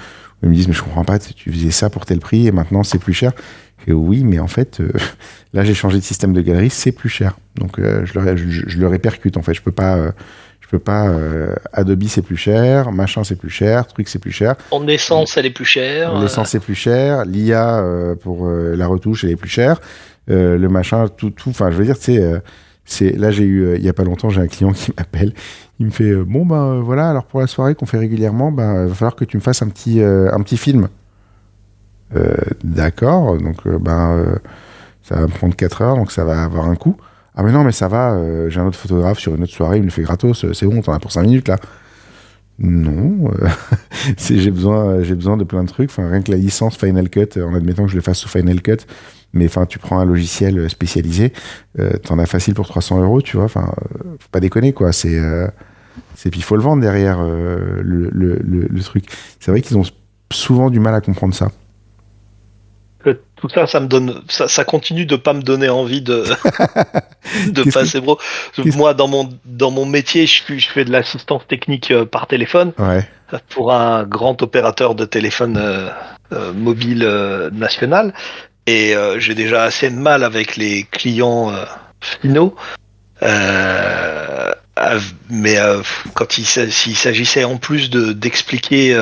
Ils me disent, mais je comprends pas, tu faisais ça pour tel prix et maintenant c'est plus cher. Et oui, mais en fait, là j'ai changé de système de galerie, c'est plus cher. Donc je le répercute en fait. Je peux pas. Adobe c'est plus cher, machin c'est plus cher, truc c'est plus cher. En essence elle est plus chère. L'essence c'est plus cher, l'IA pour la retouche elle est plus chère, le machin, tout. Enfin, je veux dire, là j'ai eu il y a pas longtemps, j'ai un client qui m'appelle, il me fait voilà, alors pour la soirée qu'on fait régulièrement, il va falloir que tu me fasses un petit film. D'accord, donc ça va me prendre 4 heures, donc ça va avoir un coût. Ah mais non, mais ça va, j'ai un autre photographe sur une autre soirée, il me le fait gratos, c'est bon, t'en as pour 5 minutes là. Non, j'ai besoin de plein de trucs, enfin, rien que la licence Final Cut, en admettant que je le fasse sous Final Cut, mais enfin tu prends un logiciel spécialisé, t'en as facile pour 300 €, tu vois, enfin faut pas déconner quoi, puis il faut le vendre derrière le truc. C'est vrai qu'ils ont souvent du mal à comprendre ça. Tout ça, ça continue de pas me donner envie de passer pro. Moi, dans mon métier, je fais de l'assistance technique par téléphone pour un grand opérateur de téléphone mobile national. Et j'ai déjà assez de mal avec les clients finaux. Mais quand s'il s'agissait en plus d'expliquer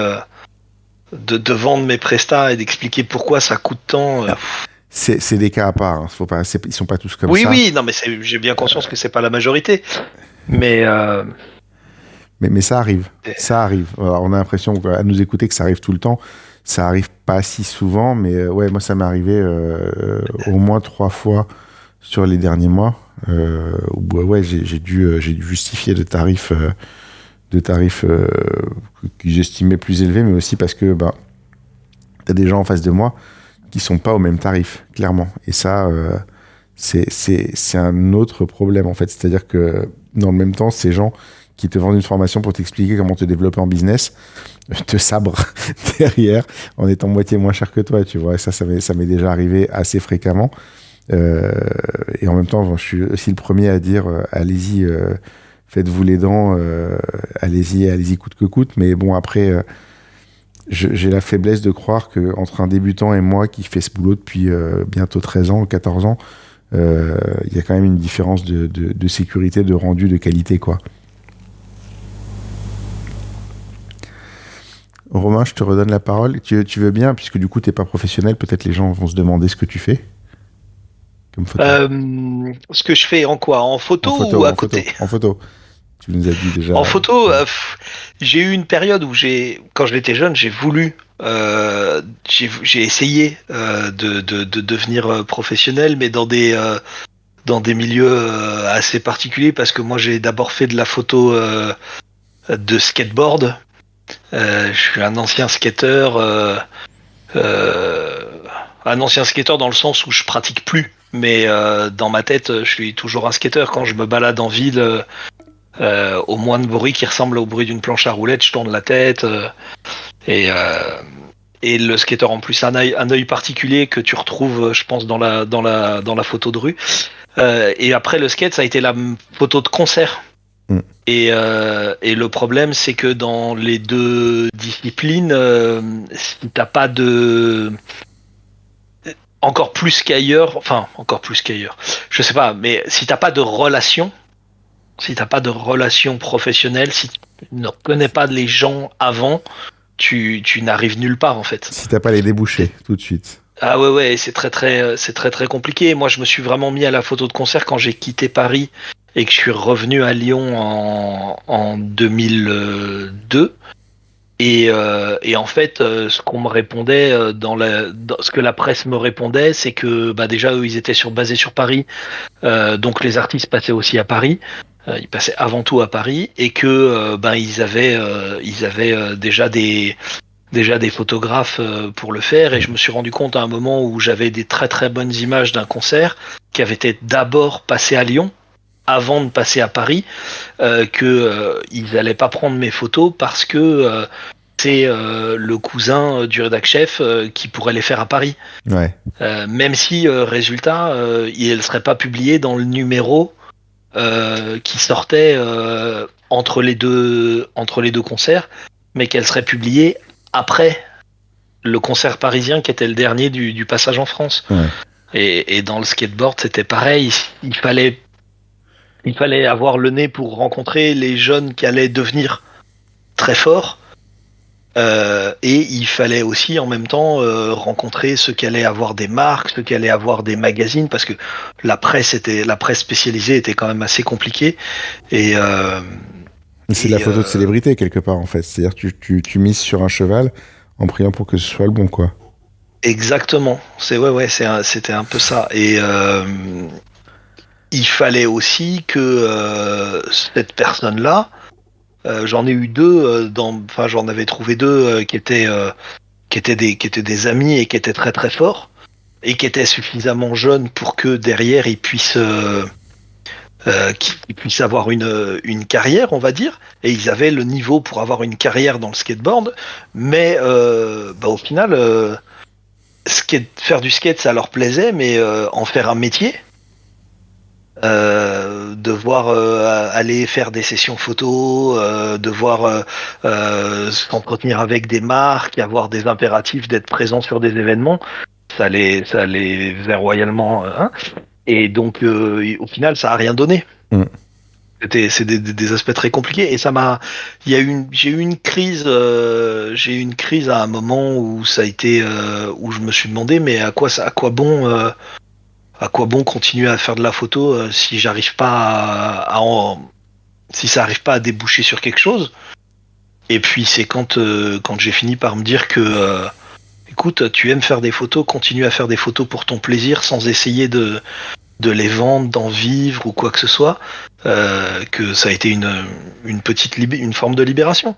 de vendre mes prestats et d'expliquer pourquoi ça coûte tant. C'est des cas à part. Hein. Ils sont pas tous comme ça. Oui, non, mais j'ai bien conscience que c'est pas la majorité. Mais ça arrive. Ça arrive. Alors, on a l'impression à nous écouter que ça arrive tout le temps. Ça arrive pas si souvent, mais moi ça m'est arrivé au moins 3 fois sur les derniers mois. J'ai dû justifier de tarifs que j'estimais plus élevés, mais aussi parce que t'as des gens en face de moi qui sont pas au même tarif, clairement. Et ça, c'est un autre problème, en fait. C'est-à-dire que, dans le même temps, ces gens qui te vendent une formation pour t'expliquer comment te développer en business te sabrent derrière en étant moitié moins cher que toi, tu vois. Et ça m'est déjà arrivé assez fréquemment. Et en même temps, je suis aussi le premier à dire allez-y, faites-vous les dents, allez-y coûte que coûte. Mais bon, après, j'ai la faiblesse de croire qu'entre un débutant et moi qui fait ce boulot depuis bientôt 13 ans, 14 ans, il y a quand même une différence de sécurité, de rendu, de qualité, quoi. Romain, je te redonne la parole. Tu veux bien, puisque du coup, t'es pas professionnel, peut-être les gens vont se demander ce que tu fais. Comme photo. Ce que je fais en quoi ? En photo ou à côté ? En photo. Tu nous as dit déjà. En photo, j'ai eu une période où quand j'étais jeune, j'ai voulu, j'ai essayé de devenir professionnel, mais dans des milieux assez particuliers, parce que moi j'ai d'abord fait de la photo de skateboard. Je suis un ancien skateur, dans le sens où je pratique plus, mais dans ma tête, je suis toujours un skateur. Quand je me balade en ville, au moindre bruit qui ressemble au bruit d'une planche à roulettes, je tourne la tête. Et le skateur en plus un œil particulier que tu retrouves, je pense, dans la photo de rue. Et après le skate, ça a été la photo de concert. Et le problème, c'est que dans les deux disciplines, si t'as pas de... Encore plus qu'ailleurs, je sais pas, mais si t'as pas de relation professionnelle, si tu ne connais pas les gens avant, tu n'arrives nulle part, en fait. Si t'as pas les débouchés tout de suite. Ah ouais, c'est très compliqué. Moi, je me suis vraiment mis à la photo de concert quand j'ai quitté Paris et que je suis revenu à Lyon en 2002. Et en fait, ce qu'on me répondait ce que la presse me répondait, c'est que déjà eux, ils étaient basés sur Paris, donc les artistes passaient aussi à Paris. Ils passaient avant tout à Paris, et que ils avaient déjà des photographes pour le faire. Et je me suis rendu compte à un moment où j'avais des très très bonnes images d'un concert qui avait été d'abord passé à Lyon avant de passer à Paris, ils allaient pas prendre mes photos parce que c'est le cousin du rédac chef qui pourrait les faire à Paris. Ouais. Même si résultat, il ne serait pas publié dans le numéro qui sortait entre les deux concerts, mais qu'elle serait publiée après le concert parisien qui était le dernier du passage en France. Ouais. Et dans le skateboard, c'était pareil. Il fallait avoir le nez pour rencontrer les jeunes qui allaient devenir très forts. Et il fallait aussi en même temps rencontrer ceux qui allaient avoir des marques, ceux qui allaient avoir des magazines, parce que la presse spécialisée était quand même assez compliquée. Et c'est de la photo de célébrité quelque part en fait. C'est-à-dire tu mises sur un cheval en priant pour que ce soit le bon, quoi. Exactement. C'était un peu ça. Et il fallait aussi que cette personne-là, j'en ai eu deux, j'en avais trouvé deux qui étaient des amis et qui étaient très très forts et qui étaient suffisamment jeunes pour que derrière ils puissent avoir une carrière, on va dire, et ils avaient le niveau pour avoir une carrière dans le skateboard, mais au final, faire du skate, ça leur plaisait, mais en faire un métier, devoir aller faire des sessions photos, devoir s'entretenir avec des marques, avoir des impératifs d'être présent sur des événements, ça les faisait royalement, et donc au final ça a rien donné. C'est des aspects très compliqués, et j'ai eu une crise à un moment où ça a été où je me suis demandé, mais à quoi bon continuer à faire de la photo si j'arrive pas si ça arrive pas à déboucher sur quelque chose. Et puis c'est quand j'ai fini par me dire que écoute, tu aimes faire des photos, continue à faire des photos pour ton plaisir sans essayer de les vendre, d'en vivre ou quoi que ce soit, que ça a été une forme de libération.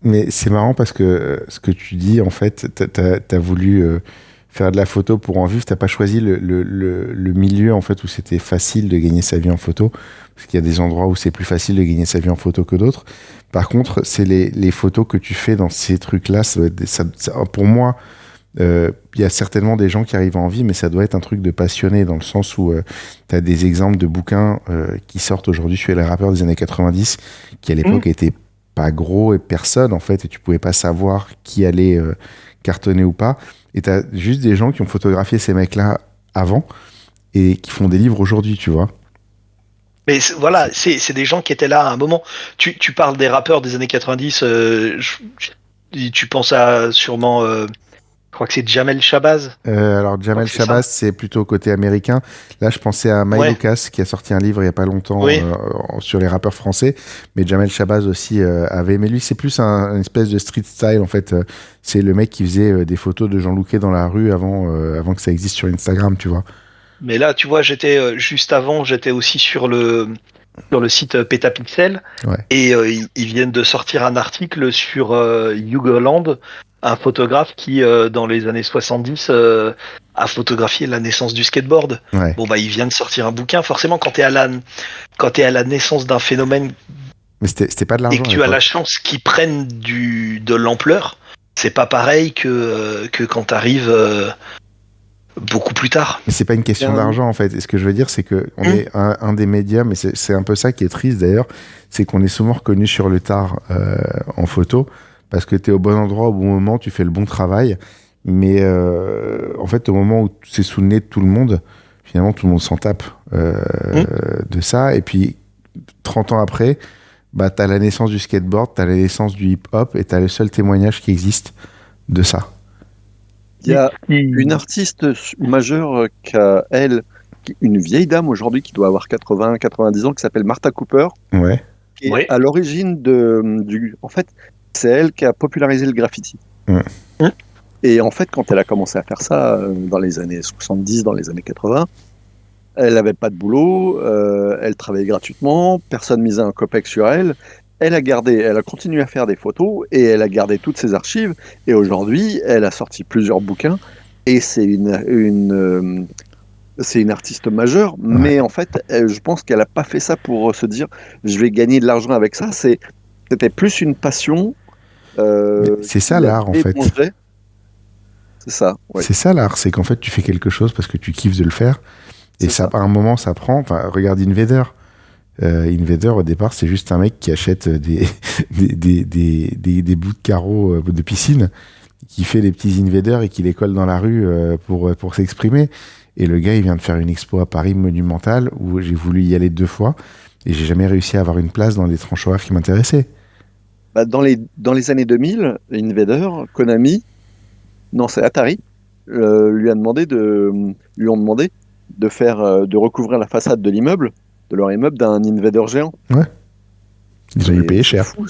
Mais c'est marrant parce que ce que tu dis, en fait, t'as voulu faire de la photo pour en vivre, t'as pas choisi le milieu en fait où c'était facile de gagner sa vie en photo, parce qu'il y a des endroits où c'est plus facile de gagner sa vie en photo que d'autres. Par contre, c'est les photos que tu fais dans ces trucs-là, pour moi, il y a certainement des gens qui arrivent en vie, mais ça doit être un truc de passionné, dans le sens où tu as des exemples de bouquins qui sortent aujourd'hui sur les rappeurs des années 90, qui à l'époque étaient pas gros et personne en fait, et tu pouvais pas savoir qui allait cartonner ou pas. Et tu as juste des gens qui ont photographié ces mecs-là avant et qui font des livres aujourd'hui, tu vois. Mais voilà, c'est des gens qui étaient là à un moment. Tu parles des rappeurs des années 90, tu penses à sûrement... je crois que c'est Jamel Shabazz. Alors Jamel Shabazz, c'est plutôt côté américain. Là, je pensais à Mike Lucas qui a sorti un livre il y a pas longtemps sur les rappeurs français. Mais Jamel Shabazz aussi avait. Mais lui, c'est plus une espèce de street style en fait. C'est le mec qui faisait des photos de Jean Louquet dans la rue avant que ça existe sur Instagram, tu vois. Mais là, tu vois, j'étais juste avant, j'étais aussi sur le site Petapixel, et ils viennent de sortir un article sur Hugo Land, un photographe qui, dans les années 70, a photographié la naissance du skateboard. Ouais. Bon, il vient de sortir un bouquin. Forcément, quand t'es à la naissance d'un phénomène, mais c'était pas de l'argent, et que tu as la chance qu'il prenne de l'ampleur, c'est pas pareil que quand t'arrives beaucoup plus tard. Mais c'est pas une question d'argent en fait. Et ce que je veux dire, c'est que on est un des médias, mais c'est un peu ça qui est triste d'ailleurs, c'est qu'on est souvent reconnu sur le tard en photo, parce que tu es au bon endroit au bon moment, tu fais le bon travail, mais en fait au moment où c'est sous le nez de tout le monde, finalement tout le monde s'en tape de ça, et puis 30 ans après, t'as la naissance du skateboard, t'as la naissance du hip-hop, et t'as le seul témoignage qui existe de ça. Il y a une artiste majeure une vieille dame aujourd'hui qui doit avoir 80-90 ans, qui s'appelle Martha Cooper. Ouais. Qui est à l'origine en fait, c'est elle qui a popularisé le graffiti. Et en fait, quand elle a commencé à faire ça dans les années 70, dans les années 80, elle n'avait pas de boulot, elle travaillait gratuitement, personne misait un copec sur elle. Elle a continué à faire des photos et elle a gardé toutes ses archives. Et aujourd'hui, elle a sorti plusieurs bouquins et c'est une artiste majeure. Mais en fait, je pense qu'elle n'a pas fait ça pour se dire je vais gagner de l'argent avec ça. C'était plus une passion. C'est ça l'art en fait. C'est ça. Ouais. C'est ça l'art, c'est qu'en fait tu fais quelque chose parce que tu kiffes de le faire. Et ça, à un moment, ça prend. Enfin, regarde Invader. Invader, au départ, c'est juste un mec qui achète des bouts de carreaux de piscine, qui fait des petits invaders et qui les colle dans la rue pour s'exprimer. Et le gars, il vient de faire une expo à Paris monumentale où j'ai voulu y aller 2 fois et j'ai jamais réussi à avoir une place dans les tranches horaires qui m'intéressaient. Bah, dans les années 2000, Invader, Konami, non, c'est Atari, lui ont demandé de recouvrir la façade de leur immeuble d'un Invader géant. Ouais. Ils ont dû payer cher. Fou.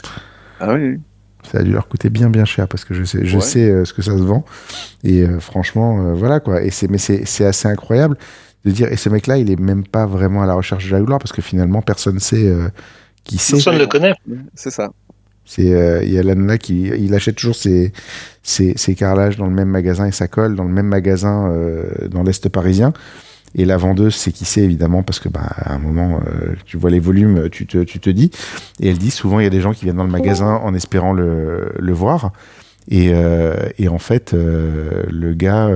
Ah oui. Ça a dû leur coûter bien cher parce que je sais ce que ça se vend. Et franchement, voilà quoi. Mais c'est assez incroyable de dire. Et ce mec-là, il est même pas vraiment à la recherche de la gloire parce que finalement, personne sait qui c'est. Personne ne le connaît. C'est ça. Il y a l'Anna il achète toujours ses carrelages dans le même magasin et sa colle dans le même magasin dans l'Est parisien. Et la vendeuse, c'est qui c'est évidemment, parce que à un moment, tu vois les volumes, tu te dis. Et elle dit souvent, il y a des gens qui viennent dans le magasin en espérant le voir. Et en fait, le gars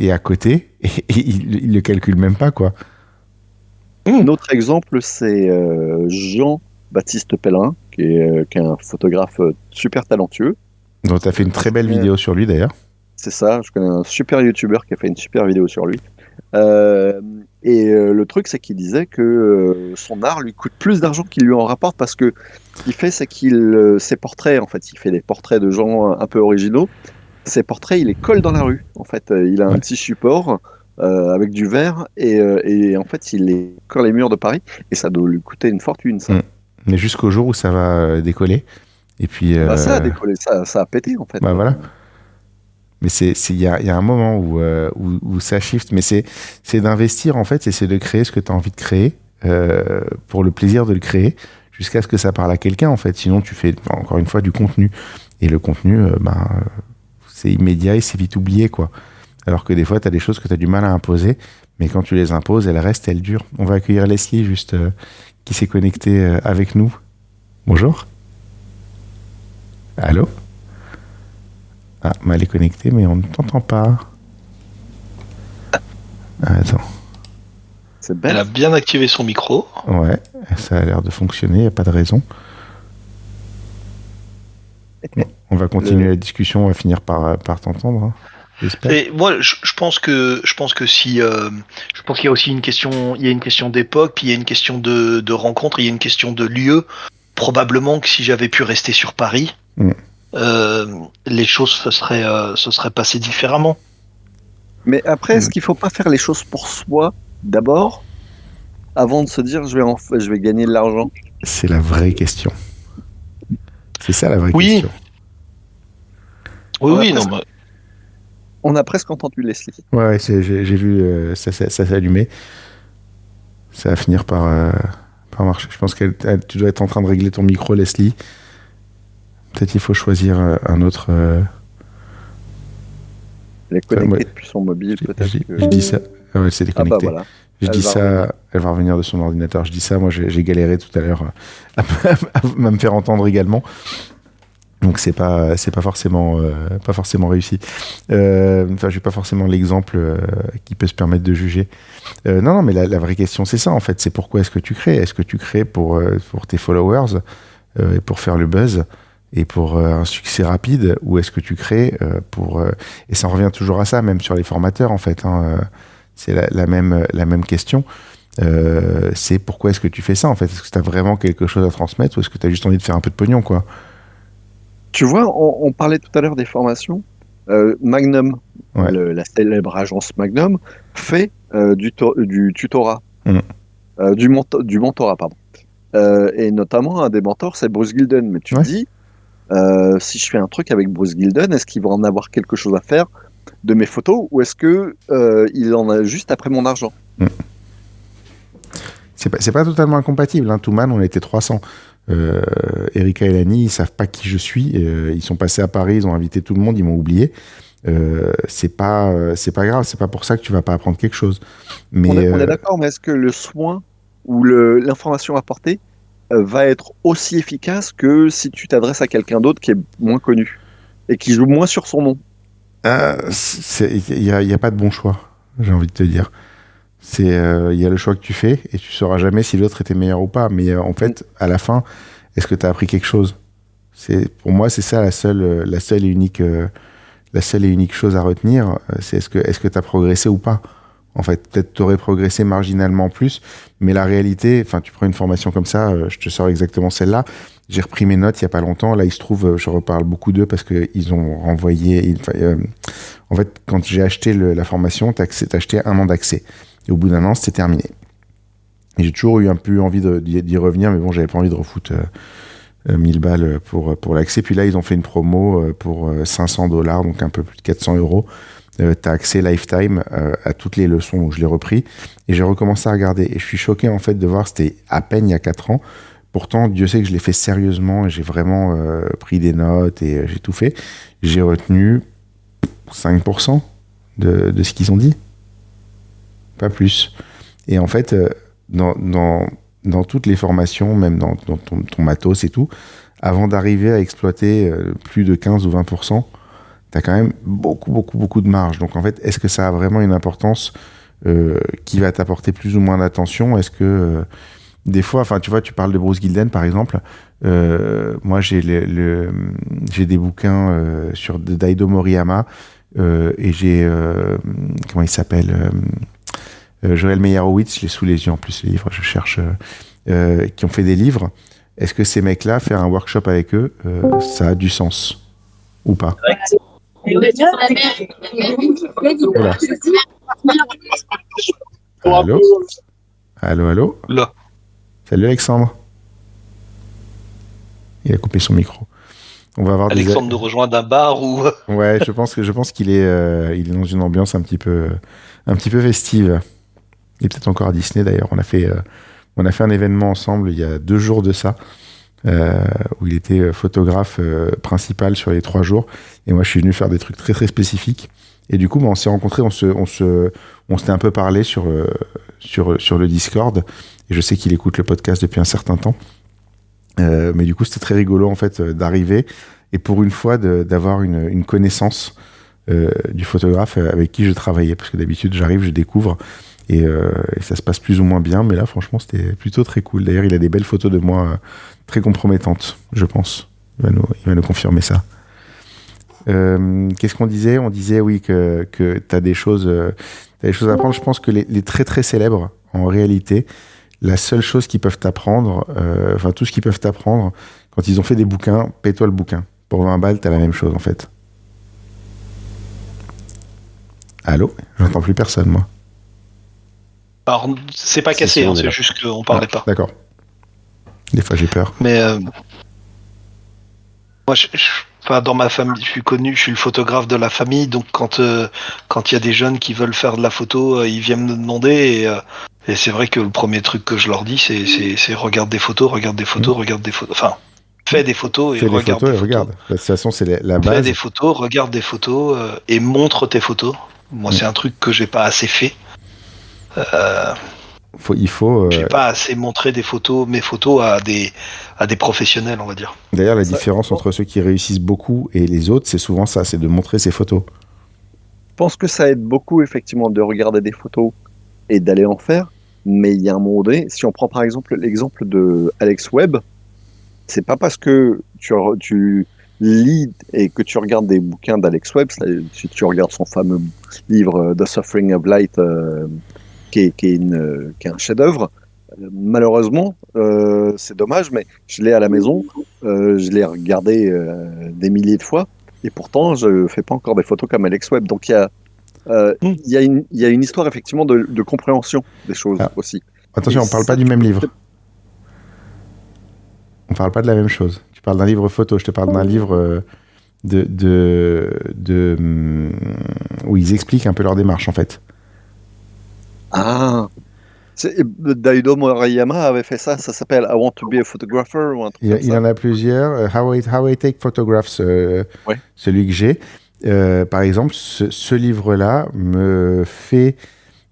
est à côté et il le calcule même pas, quoi. Un autre exemple, c'est Jean-Baptiste Pellerin, qui est un photographe super talentueux. Donc, tu as fait une très belle vidéo sur lui, d'ailleurs. C'est ça, je connais un super youtubeur qui a fait une super vidéo sur lui. Le truc, c'est qu'il disait que son art lui coûte plus d'argent qu'il lui en rapporte parce que ce qu'il fait, c'est ses portraits, en fait, il fait des portraits de gens un peu originaux. Ses portraits, il les colle dans la rue. En fait, il a un petit support avec du verre et en fait, il les colle les murs de Paris et ça doit lui coûter une fortune, ça. Mais jusqu'au jour où ça va décoller. Et puis. Ça a décollé, ça a pété, en fait. Voilà. Mais il y a un moment où ça shift, mais c'est d'investir en fait, et c'est de créer ce que tu as envie de créer pour le plaisir de le créer, jusqu'à ce que ça parle à quelqu'un en fait. Sinon, tu fais encore une fois du contenu, et le contenu, c'est immédiat et c'est vite oublié, quoi. Alors que des fois, tu as des choses que tu as du mal à imposer, mais quand tu les imposes, elles durent. On va accueillir Leslie, juste qui s'est connectée avec nous. Bonjour. Allô? Ah, mais elle est connectée, mais on ne t'entend pas. Attends. C'est belle. Elle a bien activé son micro. Ouais, ça a l'air de fonctionner, il n'y a pas de raison. Bon, on va continuer la discussion, on va finir par t'entendre, hein, j'espère. Et moi, je pense que si, je pense qu'il y a aussi une question d'époque, puis il y a une question de rencontre, il y a une question de lieu. Probablement que si j'avais pu rester sur Paris. Les choses se seraient passées différemment. Mais après, est-ce qu'il ne faut pas faire les choses pour soi d'abord, avant de se dire je vais gagner de l'argent? C'est la vraie question. C'est ça la vraie question. Oui, non. On a presque entendu Leslie. Ouais, j'ai vu ça s'allumer. Ça va finir par marcher. Je pense que tu dois être en train de régler ton micro, Leslie. Peut-être qu'il faut choisir un autre. Elle est connectée depuis son mobile, peut-être. Je dis ça. Ah ouais, c'est déconnecté. Voilà. Je dis ça. Elle va revenir de son ordinateur. Je dis ça. Moi, j'ai galéré tout à l'heure à me faire entendre également. Donc c'est pas forcément réussi. J'ai pas forcément l'exemple qui peut se permettre de juger. Non, mais la vraie question c'est ça en fait. C'est pourquoi est-ce que tu crées? Est-ce que tu crées pour tes followers et pour faire le buzz et pour un succès rapide, ou est-ce que tu crées et ça en revient toujours à ça, même sur les formateurs en fait. C'est la même question. C'est pourquoi est-ce que tu fais ça en fait? Est-ce que tu as vraiment quelque chose à transmettre, ou est-ce que tu as juste envie de faire un peu de pognon, quoi? Tu vois, on parlait tout à l'heure des formations. Magnum, ouais. La célèbre agence Magnum, fait du tutorat, du mentorat, pardon. Et notamment, un des mentors, c'est Bruce Gilden. Mais tu te dis, si je fais un truc avec Bruce Gilden, est-ce qu'il va en avoir quelque chose à faire de mes photos, ou est-ce que il en a juste après mon argent? C'est pas totalement incompatible. Hein. Touman, on était 300. Erika et Lani, ils savent pas qui je suis. Ils sont passés à Paris, ils ont invité tout le monde, ils m'ont oublié. C'est pas grave, c'est pas pour ça que tu vas pas apprendre quelque chose. Mais on est d'accord, mais est-ce que le soin ou l'information apportée va être aussi efficace que si tu t'adresses à quelqu'un d'autre qui est moins connu et qui joue moins sur son nom? Il y a pas de bon choix, j'ai envie de te dire. Il y a le choix que tu fais et tu sauras jamais si l'autre était meilleur ou pas. Mais en fait, à la fin, est-ce que tu as appris quelque chose? Pour moi, c'est ça la seule et unique chose à retenir. C'est est-ce que tu as progressé ou pas? En fait, peut-être tu aurais progressé marginalement plus, mais la réalité, enfin, tu prends une formation comme ça, je te sors exactement celle-là. J'ai repris mes notes il y a pas longtemps. Là, il se trouve, je reparle beaucoup d'eux parce qu'ils ont renvoyé. En fait, quand j'ai acheté la formation, t'as acheté 1 an d'accès. Et au bout d'1 an, c'était terminé. Et j'ai toujours eu un peu envie d'y revenir, mais bon, j'avais pas envie de refoutre 1000 balles pour l'accès. Puis là, ils ont fait une promo pour $500, donc un peu plus de 400 €. T'as accès lifetime à toutes les leçons, donc je l'ai repris. Et j'ai recommencé à regarder. Et je suis choqué, en fait, de voir, c'était à peine il y a 4 ans. Pourtant, Dieu sait que je l'ai fait sérieusement et j'ai vraiment pris des notes et j'ai tout fait. J'ai retenu 5% de ce qu'ils ont dit. Pas plus. Et en fait, dans toutes les formations, même dans ton matos et tout, avant d'arriver à exploiter plus de 15 ou 20%, tu as quand même beaucoup de marge. Donc en fait, est-ce que ça a vraiment une importance qui va t'apporter plus ou moins d'attention? Est-ce que des fois, enfin tu vois, tu parles de Bruce Gilden par exemple, moi j'ai des bouquins sur Daido Moriyama et j'ai, comment il s'appelle, Joël Meyerowitz, je l'ai sous les yeux en plus les livres, je cherche, qui ont fait des livres. Est-ce que ces mecs-là, faire un workshop avec eux, ça a du sens ou pas? Voilà. Allô. Là. Salut Alexandre. Il a coupé son micro. On va avoir Alexandre nous rejoint d'un bar ou... Ouais, je pense qu'il est dans une ambiance un petit peu festive. Il est peut-être encore à Disney d'ailleurs. On a fait un événement ensemble il y a 2 jours de ça, où il était photographe principal sur les 3 jours. Et moi, je suis venu faire des trucs très très spécifiques. Et du coup, on s'est rencontrés, on s'était un peu parlé sur le Discord. Et je sais qu'il écoute le podcast depuis un certain temps. Mais du coup, c'était très rigolo en fait d'arriver et pour une fois d'avoir une connaissance du photographe avec qui je travaillais. Parce que d'habitude, j'arrive, je découvre et ça se passe plus ou moins bien. Mais là, franchement, c'était plutôt très cool. D'ailleurs, il a des belles photos de moi très compromettantes, je pense. Il va nous confirmer ça. Qu'est-ce qu'on disait? On disait oui que t'as des choses à apprendre. Je pense que les très très célèbres, en réalité, la seule chose qu'ils peuvent t'apprendre, tout ce qu'ils peuvent t'apprendre, quand ils ont fait des bouquins, paie-toi le bouquin. Pour 20 balles, t'as la même chose en fait. Allô? J'entends plus personne, moi. Alors, c'est pas cassé, c'est juste qu'on parlait pas. D'accord. Des fois, j'ai peur. Mais moi, dans ma famille, je suis le photographe de la famille, donc quand il y a des jeunes qui veulent faire de la photo, ils viennent me demander et c'est vrai que le premier truc que je leur dis, c'est regarde des photos. Enfin, fais des photos et regarde des photos. Regarde. De toute façon, c'est la base. Fais des photos, regarde des photos et montre tes photos. Moi, c'est un truc que j'ai pas assez fait. J'ai pas assez montré mes photos à des professionnels, on va dire. D'ailleurs, la différence entre ceux qui réussissent beaucoup et les autres, c'est souvent ça, c'est de montrer ses photos. Je pense que ça aide beaucoup, effectivement, de regarder des photos et d'aller en faire. Mais il y a un moment donné, si on prend par exemple l'exemple de Alex Webb, c'est pas parce que tu lis et que tu regardes des bouquins d'Alex Webb, si tu regardes son fameux livre The Suffering of Light, qui est un chef-d'œuvre. Malheureusement, c'est dommage, mais je l'ai à la maison, je l'ai regardé des milliers de fois, et pourtant je fais pas encore des photos comme Alex Webb. Donc il y a une histoire effectivement de compréhension des choses aussi. Attention, on parle pas du même livre. On parle pas de la même chose. Tu parles d'un livre photo, je te parle d'un livre où ils expliquent un peu leur démarche en fait. Ah, Daido Moriyama avait fait ça s'appelle I Want to be a Photographer ou un truc comme ça. Il en a plusieurs. How I Take Photographs, celui que j'ai. Par exemple, ce livre-là me fait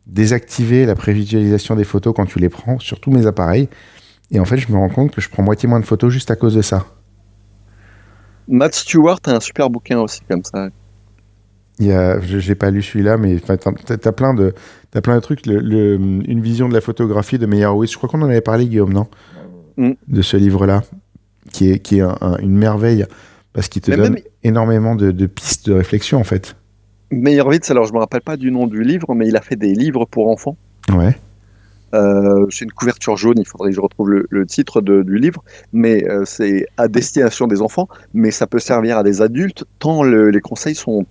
désactiver la prévisualisation des photos quand tu les prends sur tous mes appareils. Et en fait, je me rends compte que je prends moitié moins de photos juste à cause de ça. Matt Stewart a un super bouquin aussi comme ça. J'ai pas lu celui-là, mais t'as plein de trucs. Une vision de la photographie de Meyerowitz. Je crois qu'on en avait parlé, Guillaume, non? De ce livre-là, qui est une merveille parce qu'il te donne énormément de pistes de réflexion, en fait. Meyerowitz, alors je me rappelle pas du nom du livre, mais il a fait des livres pour enfants. Ouais. C'est une couverture jaune, il faudrait que je retrouve le titre du livre, mais c'est à destination des enfants, mais ça peut servir à des adultes, tant les conseils sont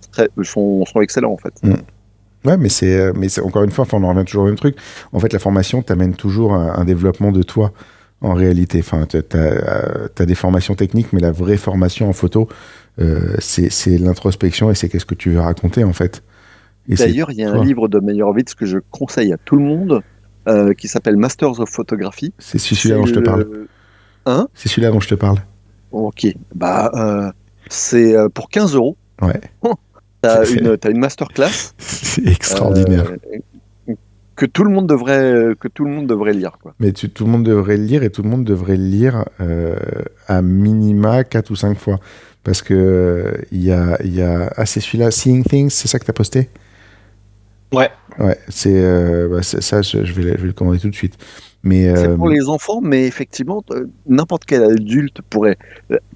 excellents en fait. Ouais, mais c'est encore une fois, on en revient toujours au même truc. En fait, la formation t'amène toujours à un développement de toi, en réalité. Enfin, t'as des formations techniques, mais la vraie formation en photo, c'est l'introspection et c'est qu'est-ce que tu veux raconter, en fait. Et d'ailleurs, il y a un livre de Meyerowitz que je conseille à tout le monde, qui s'appelle Masters of Photography. C'est celui-là dont je te parle. Hein? C'est celui-là dont je te parle. Ok. C'est pour 15 €. Ouais. T'as une masterclass. C'est extraordinaire. Que tout le monde devrait lire, quoi. Mais tout le monde devrait le lire et tout le monde devrait le lire à minima 4 ou 5 fois. Parce que il y a... Ah, c'est celui-là, Seeing Things, c'est ça que t'as posté? Ouais. Ouais, c'est ça, je vais le commander tout de suite. Mais c'est pour les enfants, mais effectivement, n'importe quel adulte pourrait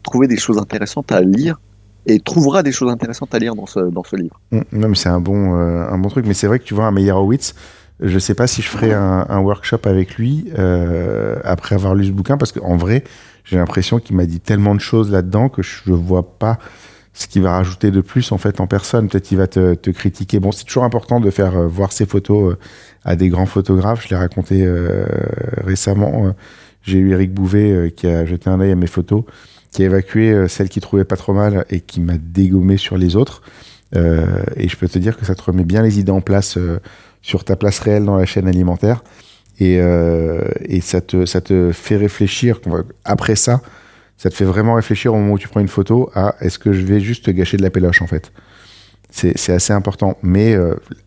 trouver des choses intéressantes à lire et trouvera des choses intéressantes à lire dans ce livre. Non, mais c'est un bon truc. Mais c'est vrai que tu vois, un Meyerowitz, je sais pas si je ferai un workshop avec lui après avoir lu ce bouquin, parce qu'en vrai, j'ai l'impression qu'il m'a dit tellement de choses là-dedans que je vois pas ce qu'il va rajouter de plus en fait en personne. Peut-être qu'il va te critiquer. Bon, c'est toujours important de faire voir ses photos à des grands photographes. Je l'ai raconté récemment. J'ai eu Eric Bouvet qui a jeté un œil à mes photos, qui a évacué celles qu'il trouvait pas trop mal et qui m'a dégommé sur les autres. Et je peux te dire que ça te remet bien les idées en place sur ta place réelle dans la chaîne alimentaire. Et ça te fait réfléchir. Après ça te fait vraiment réfléchir au moment où tu prends une photo à est-ce que je vais juste te gâcher de la péloche, en fait. C'est assez important. Mais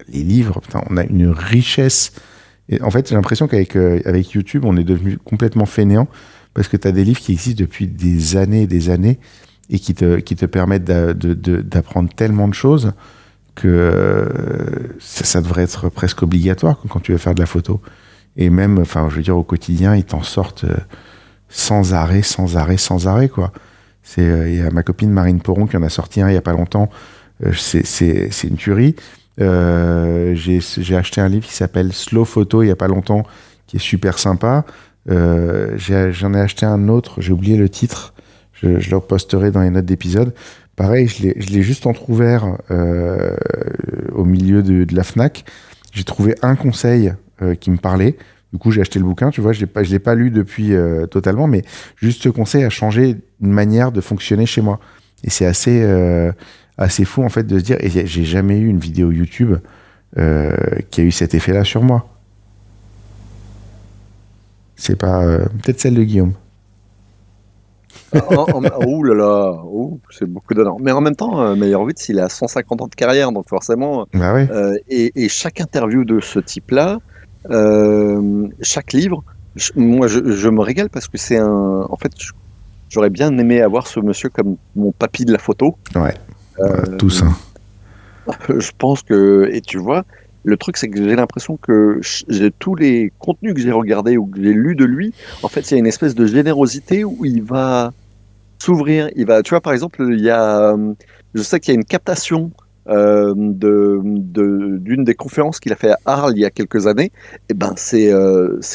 les livres, putain, on a une richesse. Et en fait, j'ai l'impression qu'avec YouTube, on est devenu complètement fainéant parce que tu as des livres qui existent depuis des années et des années et qui te permettent d'apprendre tellement de choses que ça devrait être presque obligatoire quand tu veux faire de la photo. Et même, enfin, je veux dire, au quotidien, ils t'en sortent sans arrêt, quoi. Il y a ma copine Marine Poron qui en a sorti un il y a pas longtemps. C'est une tuerie. J'ai acheté un livre qui s'appelle Slow Photo il y a pas longtemps, qui est super sympa. J'en ai acheté un autre, j'ai oublié le titre. Je le reposterai dans les notes d'épisode. Pareil, je l'ai juste entrouvert au milieu de la Fnac. J'ai trouvé un conseil qui me parlait. Du coup, j'ai acheté le bouquin, tu vois, je l'ai pas lu depuis totalement, mais juste ce conseil a changé une manière de fonctionner chez moi. Et c'est assez fou, en fait, de se dire, et j'ai jamais eu une vidéo YouTube qui a eu cet effet-là sur moi. C'est pas... peut-être celle de Guillaume. Oh là là, c'est beaucoup d'honneur. Mais en même temps, Meyerowitz, il a 150 ans de carrière, donc forcément... Bah ouais. Et chaque interview de ce type-là, chaque livre, moi je me régale parce que c'est un... En fait, j'aurais bien aimé avoir ce monsieur comme mon papy de la photo. Ouais, tous. Hein. Je pense que... Et tu vois, le truc c'est que j'ai l'impression que tous les contenus que j'ai regardés ou que j'ai lus de lui, en fait, il y a une espèce de générosité où il va s'ouvrir. Tu vois, par exemple, je sais qu'il y a une captation d'une des conférences qu'il a fait à Arles il y a quelques années. Et ben c'est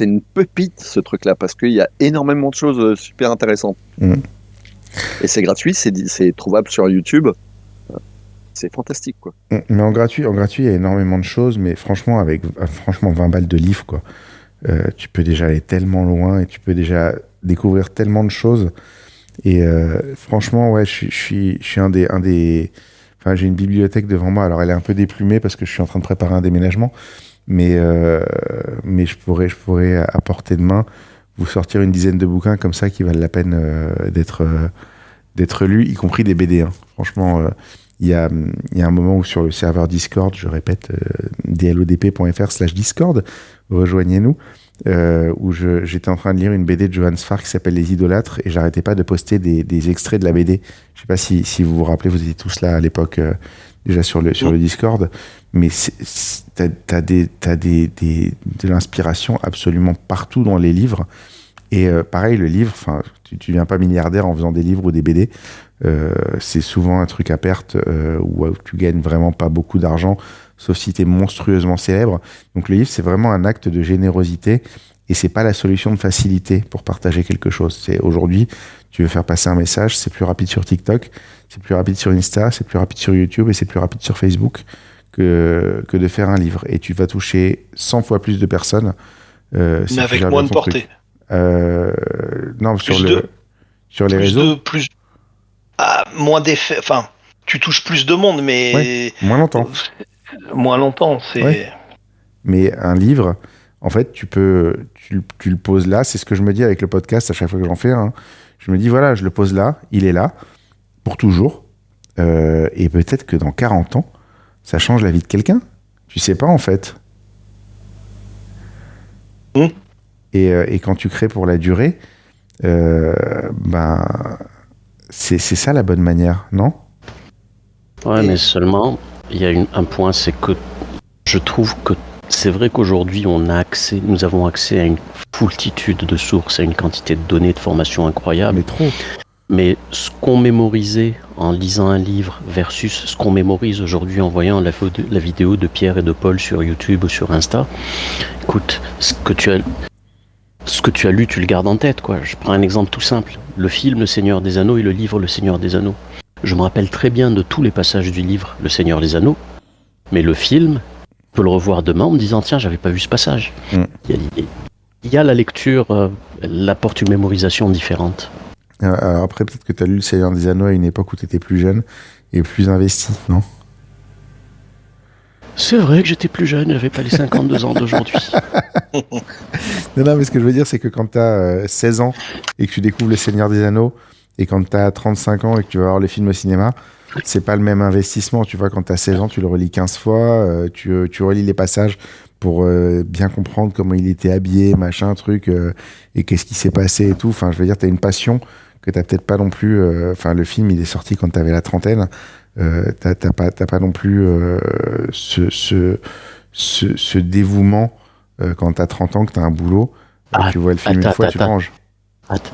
une pépite ce truc-là parce qu'il y a énormément de choses super intéressantes. Et c'est gratuit, c'est trouvable sur YouTube. C'est fantastique, quoi. Mais en gratuit, il y a énormément de choses, mais franchement, avec 20 balles de livres, quoi, tu peux déjà aller tellement loin et tu peux déjà découvrir tellement de choses. Et franchement, ouais, je suis un des... Enfin, j'ai une bibliothèque devant moi. Alors, elle est un peu déplumée parce que je suis en train de préparer un déménagement. Mais je pourrais, à portée de main, vous sortir une dizaine de bouquins comme ça qui valent la peine d'être lus, y compris des BD. Hein. Franchement, il y a un moment où sur le serveur Discord, je répète, dlodp.fr/Discord, rejoignez-nous, où j'étais en train de lire une BD de Johann Sfar qui s'appelle Les Idolâtres et j'arrêtais pas de poster des extraits de la BD. Je sais pas si vous vous rappelez, vous étiez tous là à l'époque déjà sur le Discord, mais t'as de l'inspiration absolument partout dans les livres. Et pareil, le livre, tu viens pas milliardaire en faisant des livres ou des BD. C'est souvent un truc à perte où tu gagnes vraiment pas beaucoup d'argent, sauf si t'es monstrueusement célèbre. Donc le livre, c'est vraiment un acte de générosité et c'est pas la solution de facilité pour partager quelque chose. C'est aujourd'hui, tu veux faire passer un message, c'est plus rapide sur TikTok, c'est plus rapide sur Insta, c'est plus rapide sur YouTube et c'est plus rapide sur Facebook que de faire un livre. Et tu vas toucher 100 fois plus de personnes. Mais avec moins de portée. Non, sur les réseaux. Moins d'effets. Enfin, tu touches plus de monde, mais. Ouais, moins longtemps. Moins longtemps, c'est. Ouais. Mais un livre, en fait, tu le poses là. C'est ce que je me dis avec le podcast à chaque fois que j'en fais. Je me dis, voilà, je le pose là, il est là, pour toujours. Et peut-être que dans 40 ans, ça change la vie de quelqu'un. Tu sais pas, en fait. Et quand tu crées pour la durée, c'est ça la bonne manière, non ? Ouais, mais seulement, il y a un point, c'est que je trouve que c'est vrai qu'aujourd'hui, nous avons accès à une foultitude de sources, à une quantité de données, de formation incroyable. Mais trop. Mais ce qu'on mémorisait en lisant un livre versus ce qu'on mémorise aujourd'hui en voyant la vidéo de Pierre et de Paul sur YouTube ou sur Insta, écoute, ce que tu as lu, tu le gardes en tête, quoi. Je prends un exemple tout simple. Le film Le Seigneur des Anneaux et le livre Le Seigneur des Anneaux. Je me rappelle très bien de tous les passages du livre Le Seigneur des Anneaux, mais le film, je peux le revoir demain en me disant, tiens, j'avais pas vu ce passage. Il y a la lecture, elle apporte une mémorisation différente. Alors après, peut-être que tu as lu Le Seigneur des Anneaux à une époque où tu étais plus jeune et plus investi, non ? C'est vrai que j'étais plus jeune, j'avais pas les 52 ans d'aujourd'hui. Non, mais ce que je veux dire, c'est que quand tu as 16 ans et que tu découvres Le Seigneur des Anneaux, et quand tu as 35 ans et que tu vas voir les films au cinéma, c'est pas le même investissement. Tu vois, quand tu as 16 ans, tu le relis 15 fois, tu relis les passages pour bien comprendre comment il était habillé, machin, truc, et qu'est-ce qui s'est passé et tout. Enfin, je veux dire, tu as une passion que tu n'as peut-être pas non plus... Enfin, le film, il est sorti quand tu avais la trentaine. T'as pas non plus ce dévouement quand t'as 30 ans, que t'as un boulot, tu vois le film une fois, tu le ranges.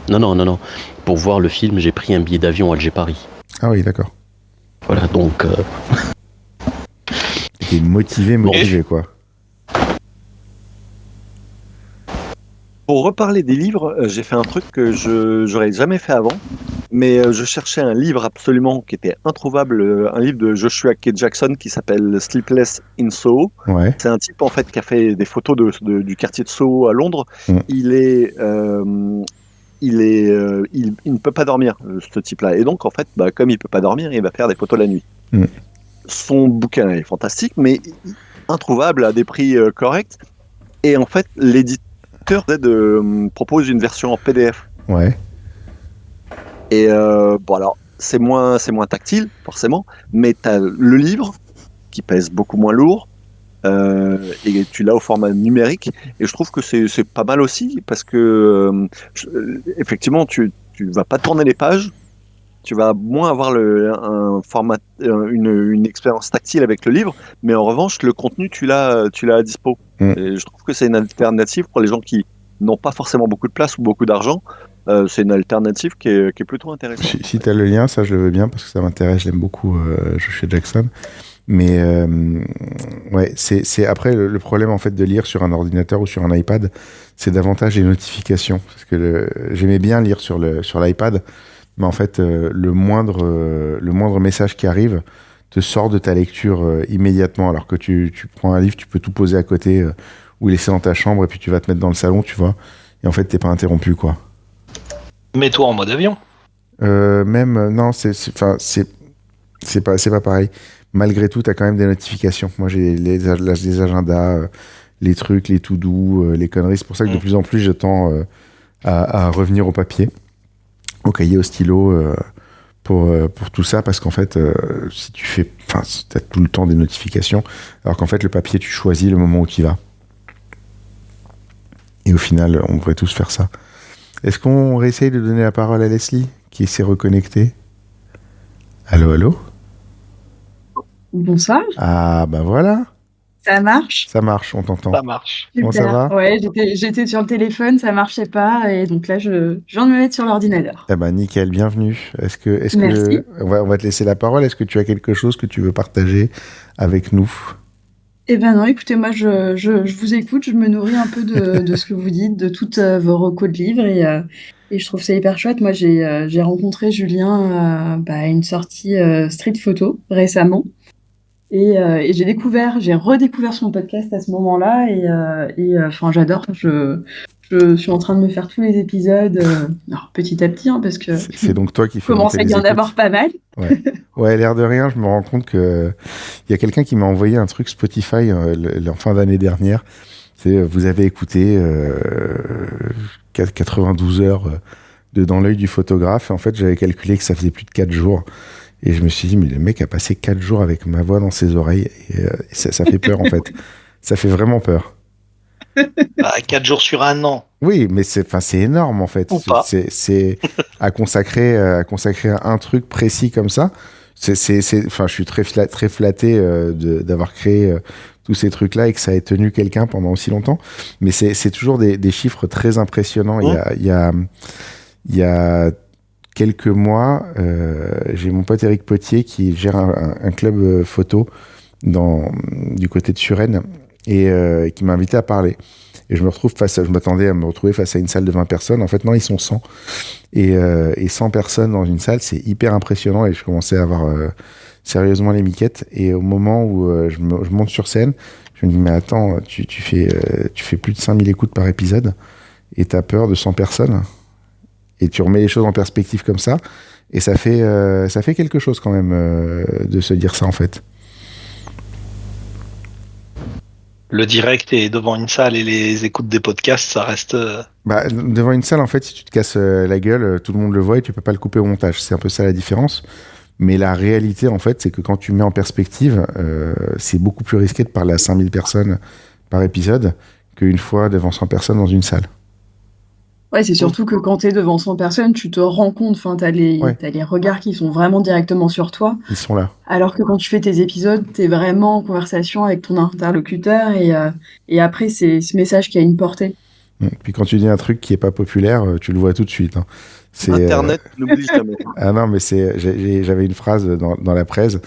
Non. Pour voir le film, j'ai pris un billet d'avion Alger-Paris. Ah oui, d'accord. Voilà, donc... T'es motivé, quoi. Pour reparler des livres, j'ai fait un truc que j'aurais jamais fait avant, mais je cherchais un livre absolument qui était introuvable, un livre de Joshua K. Jackson qui s'appelle Sleepless in Soho. Ouais. C'est un type en fait qui a fait des photos du quartier de Soho à Londres. Il ne peut pas dormir, ce type-là, et donc en fait, comme il peut pas dormir, il va faire des photos la nuit. Son bouquin est fantastique, mais introuvable à des prix corrects, et en fait, l'éditeur propose une version en PDF. Ouais. Et alors c'est moins tactile forcément, mais tu as le livre qui pèse beaucoup moins lourd et tu l'as au format numérique, et je trouve que c'est pas mal aussi parce que effectivement tu vas pas tourner les pages, tu vas moins avoir un format, une expérience tactile avec le livre, mais en revanche le contenu tu l'as à dispo. Et je trouve que c'est une alternative pour les gens qui n'ont pas forcément beaucoup de place ou beaucoup d'argent. C'est une alternative qui est plutôt intéressante. Si tu as le lien, ça je le veux bien parce que ça m'intéresse, je l'aime beaucoup, Joshua Jackson. Mais ouais, c'est après le problème en fait de lire sur un ordinateur ou sur un iPad, c'est davantage les notifications. Parce que j'aimais bien lire sur l'iPad, mais en fait le moindre message qui arrive te sort de ta lecture immédiatement, alors que tu prends un livre, tu peux tout poser à côté ou laisser dans ta chambre et puis tu vas te mettre dans le salon, tu vois, et en fait t'es pas interrompu, quoi. Mets-toi en mode avion. Non, c'est pas pareil. Malgré tout, t'as quand même des notifications. Moi, j'ai les agendas, les trucs, les to-do, les conneries. C'est pour ça que de plus en plus, je tends à revenir au papier, au cahier, au stylo, pour tout ça, parce qu'en fait, si t'as tout le temps des notifications, alors qu'en fait, le papier, tu choisis le moment où tu y vas. Et au final, on devrait tous faire ça. Est-ce qu'on réessaye de donner la parole à Leslie, qui s'est reconnectée ? Allô ? Bonsoir. Ah, bah voilà. Ça marche? Ça marche, on t'entend. Ça marche. Bon, ça va? Ouais, j'étais sur le téléphone, ça marchait pas, et donc là, je viens de me mettre sur l'ordinateur. Eh ben, nickel, bienvenue. Merci. On va te laisser la parole. Est-ce que tu as quelque chose que tu veux partager avec nous? Eh ben non, écoutez, moi, je vous écoute, je me nourris un peu de ce que vous dites, de toutes vos recos de livres, et je trouve ça hyper chouette. Moi, j'ai rencontré Julien à une sortie street photo récemment. Et j'ai redécouvert son podcast à ce moment-là, enfin, j'adore. Je suis en train de me faire tous les épisodes, alors, petit à petit, hein, parce que C'est donc toi qui fais commence à y en avoir pas mal. Ouais, l'air de rien, je me rends compte que il y a quelqu'un qui m'a envoyé un truc Spotify en fin d'année dernière. Vous avez écouté 92 heures de Dans l'œil du photographe. En fait, j'avais calculé que ça faisait plus de 4 jours. Et je me suis dit, mais le mec a passé 4 jours avec ma voix dans ses oreilles. Et ça fait peur, en fait. Ça fait vraiment peur. 4 jours sur un an. Oui, mais c'est énorme, en fait. Ou pas. C'est à consacrer un truc précis comme ça. Je suis très flatté d'avoir créé tous ces trucs-là et que ça ait tenu quelqu'un pendant aussi longtemps. Mais c'est toujours des chiffres très impressionnants. Il y a quelques mois, j'ai mon pote Eric Potier qui gère un club photo du côté de Suresnes et qui m'a invité à parler. Et je m'attendais à me retrouver face à une salle de 20 personnes. En fait, non, ils sont 100. Et 100 personnes dans une salle, c'est hyper impressionnant. Et je commençais à avoir sérieusement les miquettes. Et au moment où je monte sur scène, je me dis, mais attends, tu fais plus de 5000 écoutes par épisode et t'as peur de 100 personnes. Et tu remets les choses en perspective comme ça. Et ça fait quelque chose quand même de se dire ça, en fait. Le direct et devant une salle et les écoutes des podcasts, ça reste... Devant une salle, en fait, si tu te casses la gueule, tout le monde le voit et tu peux pas le couper au montage. C'est un peu ça la différence. Mais la réalité, en fait, c'est que quand tu mets en perspective, c'est beaucoup plus risqué de parler à 5000 personnes par épisode qu'une fois devant 100 personnes dans une salle. Ouais, c'est surtout que quand t'es devant 100 personnes, tu te rends compte, enfin, t'as les regards qui sont vraiment directement sur toi. Ils sont là. Alors que quand tu fais tes épisodes, t'es vraiment en conversation avec ton interlocuteur et après, c'est ce message qui a une portée. Puis quand tu dis un truc qui est pas populaire, tu le vois tout de suite. Hein. Internet, n'oublie jamais. Ah non, mais j'avais une phrase dans la presse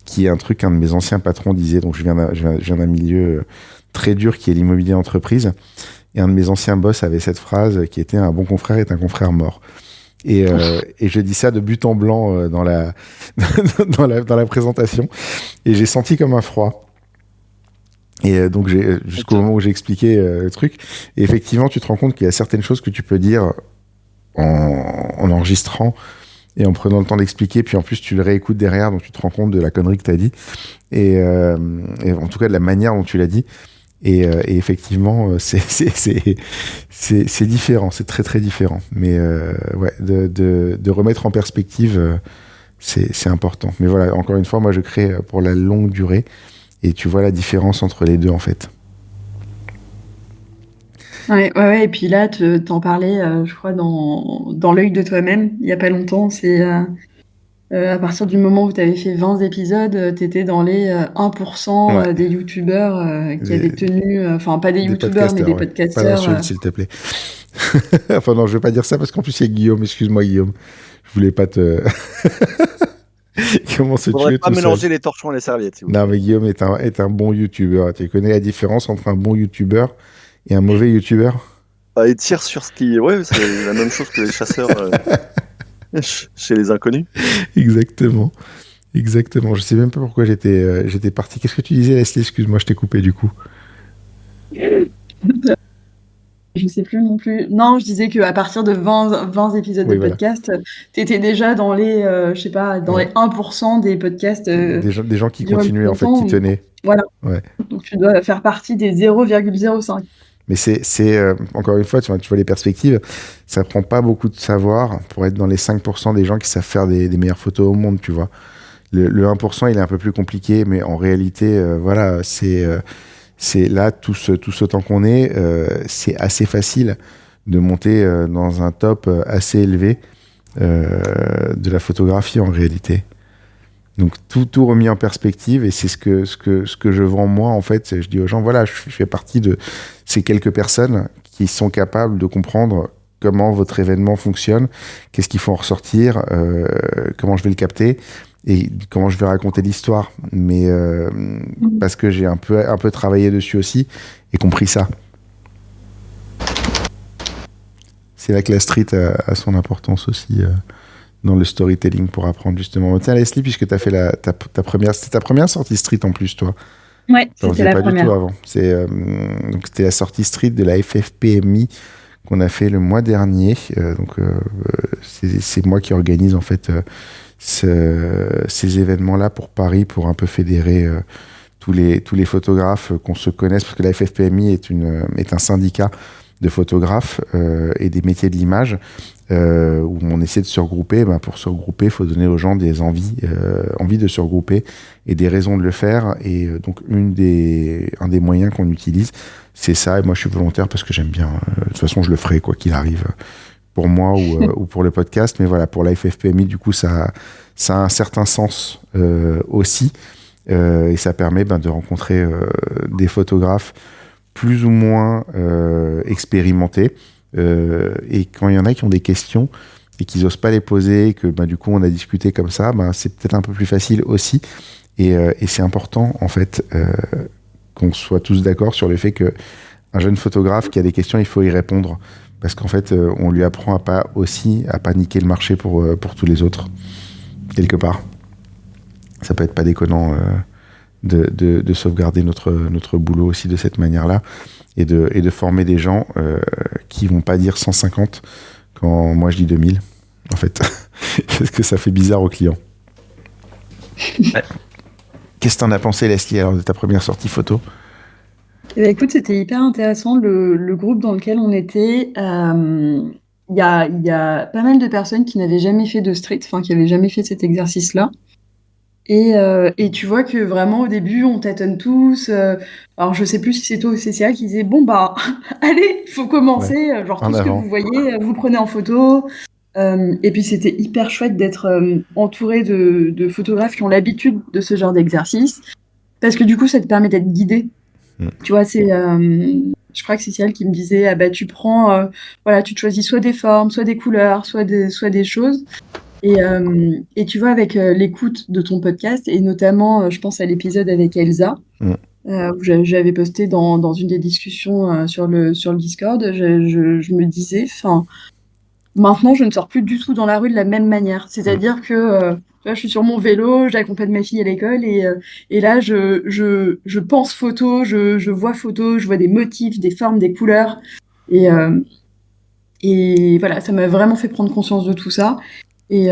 qui est un truc qu'un de mes anciens patrons disait. Donc je viens d'un milieu très dur qui est l'immobilier entreprise. Et un de mes anciens boss avait cette phrase qui était « Un bon confrère est un confrère mort ». Et je dis ça de but en blanc dans la présentation. Et j'ai senti comme un froid. Et donc, jusqu'au moment où j'ai expliqué le truc. Et effectivement, tu te rends compte qu'il y a certaines choses que tu peux dire en enregistrant et en prenant le temps d'expliquer. Puis en plus, tu le réécoutes derrière, donc tu te rends compte de la connerie que tu as dit. Et en tout cas, de la manière dont tu l'as dit. Et effectivement, c'est différent, c'est très très différent. Mais ouais, de remettre en perspective, c'est important. Mais voilà, encore une fois, moi je crée pour la longue durée, et tu vois la différence entre les deux en fait. Ouais, et puis là, t'en parlais, je crois, dans l'œil de toi-même, il y a pas longtemps, c'est... à partir du moment où tu avais fait 20 épisodes, tu étais dans les 1% des youtubeurs qui avaient tenu, enfin pas des youtubeurs mais des podcasteurs. Pas d'insulte, s'il te plaît. Enfin non, je vais pas dire ça parce qu'en plus il y a Guillaume, excuse-moi Guillaume. Je voulais pas te... Comment se tuer tout seul. Pas mélanger les torchons et les serviettes. Non mais Guillaume est un bon youtubeur. Tu connais la différence entre un bon youtubeur et un mauvais youtubeur? Il tire sur ce qui... Ouais, c'est la même chose que les chasseurs... chez les inconnus. Exactement. Je sais même pas pourquoi j'étais parti. Qu'est-ce que tu disais, Leslie? Excuse-moi, je t'ai coupé du coup. Je sais plus non plus. Non, je disais qu'à partir de 20 épisodes de podcast, t'étais déjà dans les, je sais pas, dans les 1% des podcasts. Des gens qui continuaient, en fait, qui tenaient. Voilà. Ouais. Donc tu dois faire partie des 0,05. Mais c'est encore une fois, tu vois les perspectives, ça prend pas beaucoup de savoir pour être dans les 5% des gens qui savent faire des meilleures photos au monde, tu vois. Le 1%, il est un peu plus compliqué, mais en réalité, voilà, c'est là, tout ce temps qu'on est, c'est assez facile de monter dans un top assez élevé de la photographie, en réalité. Donc tout remis en perspective, et c'est ce que je vends moi en fait. Je dis aux gens, voilà, je fais partie de ces quelques personnes qui sont capables de comprendre comment votre événement fonctionne, qu'est-ce qu'il faut en ressortir, comment je vais le capter et comment je vais raconter l'histoire. Mais parce que j'ai un peu travaillé dessus aussi et compris ça. C'est là que la street a son importance aussi dans le storytelling pour apprendre justement. Tiens Leslie, puisque tu as fait c'était ta première sortie street en plus, toi. Ouais, c'était la première. Du tout avant. Donc c'était la sortie street de la FFPMI qu'on a fait le mois dernier. C'est moi qui organise en fait ces événements-là pour Paris, pour un peu fédérer tous les photographes qu'on se connaisse, parce que la FFPMI est un syndicat de photographes et des métiers de l'image où on essaie de se regrouper. Pour se regrouper, il faut donner aux gens des envies de se regrouper et des raisons de le faire. Et donc un des moyens qu'on utilise, c'est ça. Et moi, je suis volontaire parce que j'aime bien. De toute façon, je le ferai quoi qu'il arrive, pour moi ou pour le podcast. Mais voilà, pour la FFPMI, du coup, ça a un certain sens aussi. Et ça permet de rencontrer des photographes plus ou moins expérimentés. Et quand il y en a qui ont des questions et qu'ils n'osent pas les poser, que du coup on a discuté comme ça, c'est peut-être un peu plus facile aussi. Et c'est important en fait qu'on soit tous d'accord sur le fait qu'un jeune photographe qui a des questions, il faut y répondre. Parce qu'en fait, on lui apprend à pas niquer le marché pour tous les autres, quelque part. Ça peut être pas déconnant de sauvegarder notre boulot aussi de cette manière-là et de former des gens qui vont pas dire 150 quand moi je dis 2000 en fait parce que ça fait bizarre aux clients. Ouais. Qu'est-ce que t'en as pensé, Leslie, alors de ta première sortie photo? Écoute, c'était hyper intéressant le groupe dans lequel on était. Il y a pas mal de personnes qui n'avaient jamais fait de street, qui n'avaient jamais fait cet exercice-là. Et tu vois que vraiment au début on tâtonne tous. Alors je sais plus si c'est toi ou Cécilia qui disait allez, il faut commencer. Ouais. Genre tout ce que vous voyez, vous prenez en photo. Et puis c'était hyper chouette d'être entouré de photographes qui ont l'habitude de ce genre d'exercice, parce que du coup ça te permet d'être guidé. Tu vois, c'est je crois que c'est Cécilia qui me disait tu prends tu te choisis soit des formes, soit des couleurs, soit des choses. Et tu vois, avec l'écoute de ton podcast, et notamment, je pense à l'épisode avec Elsa, où j'avais posté dans une des discussions sur le Discord, je me disais, maintenant, je ne sors plus du tout dans la rue de la même manière. C'est-à-dire que je suis sur mon vélo, j'accompagne ma fille à l'école, et là, je pense photo, je vois photo, je vois des motifs, des formes, des couleurs. Et voilà, ça m'a vraiment fait prendre conscience de tout ça. Et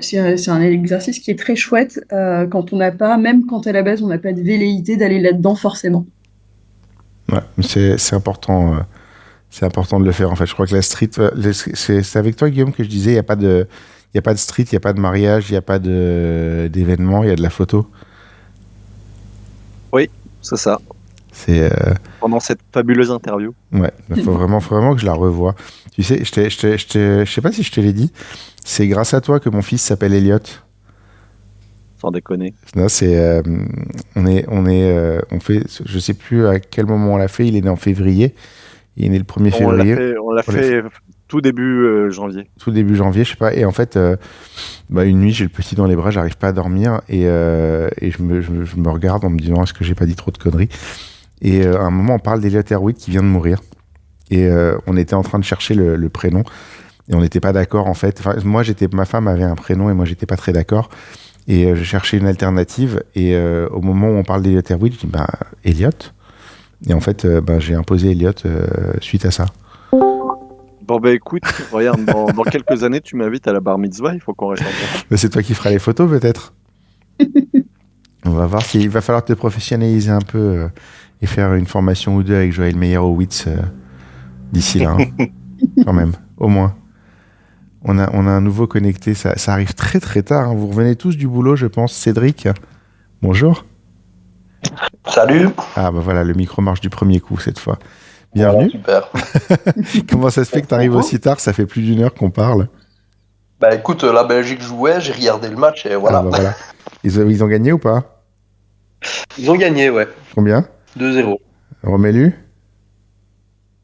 c'est un exercice qui est très chouette quand on n'a pas, même quand à la base on n'a pas de velléité d'aller là-dedans forcément. Ouais, c'est important. C'est important de le faire en fait. Je crois que la street, c'est avec toi Guillaume que je disais, il y a pas de street, il y a pas de mariage, il y a pas d'événement, il y a de la photo. Oui, c'est ça. C'est pendant cette fabuleuse interview. Ouais, faut vraiment que je la revoie. Tu sais, je sais pas si je te l'ai dit, c'est grâce à toi que mon fils s'appelle Elliot. Sans déconner. Non, c'est on fait, je sais plus à quel moment on l'a fait. Il est né en février. Il est né le 1er février. On l'a fait tout début janvier. Tout début janvier, je sais pas. Et en fait, une nuit, j'ai le petit dans les bras, j'arrive pas à dormir et je me regarde en me disant est-ce que j'ai pas dit trop de conneries. Et à un moment, on parle d'Elliot Erwitt qui vient de mourir. Et on était en train de chercher le prénom. Et on n'était pas d'accord, en fait. Enfin, ma femme avait un prénom et moi, j'étais pas très d'accord. Et je cherchais une alternative. Et au moment où on parle d'Elliot Erwitt, je dis, Elliot. Et en fait, j'ai imposé Elliot suite à ça. Bon, écoute, regarde, dans quelques années, tu m'invites à la bar mitzvah, il faut qu'on reste en contact. C'est toi qui feras les photos, peut-être. On va voir s'il va falloir te professionnaliser un peu et faire une formation ou deux avec Joël Meyerowitz d'ici là. Quand même, au moins. On a un nouveau connecté, ça arrive très très tard. Vous revenez tous du boulot, je pense. Cédric, bonjour. Salut. Ah voilà, le micro marche du premier coup cette fois. Bienvenue. Super. Comment ça se fait que tu arrives aussi tard? Ça fait plus d'1 heure qu'on parle. Écoute, la Belgique jouait, j'ai regardé le match et voilà. Voilà. Ils ont gagné ou pas? Ils ont gagné, ouais. Combien? 2-0. Romelu?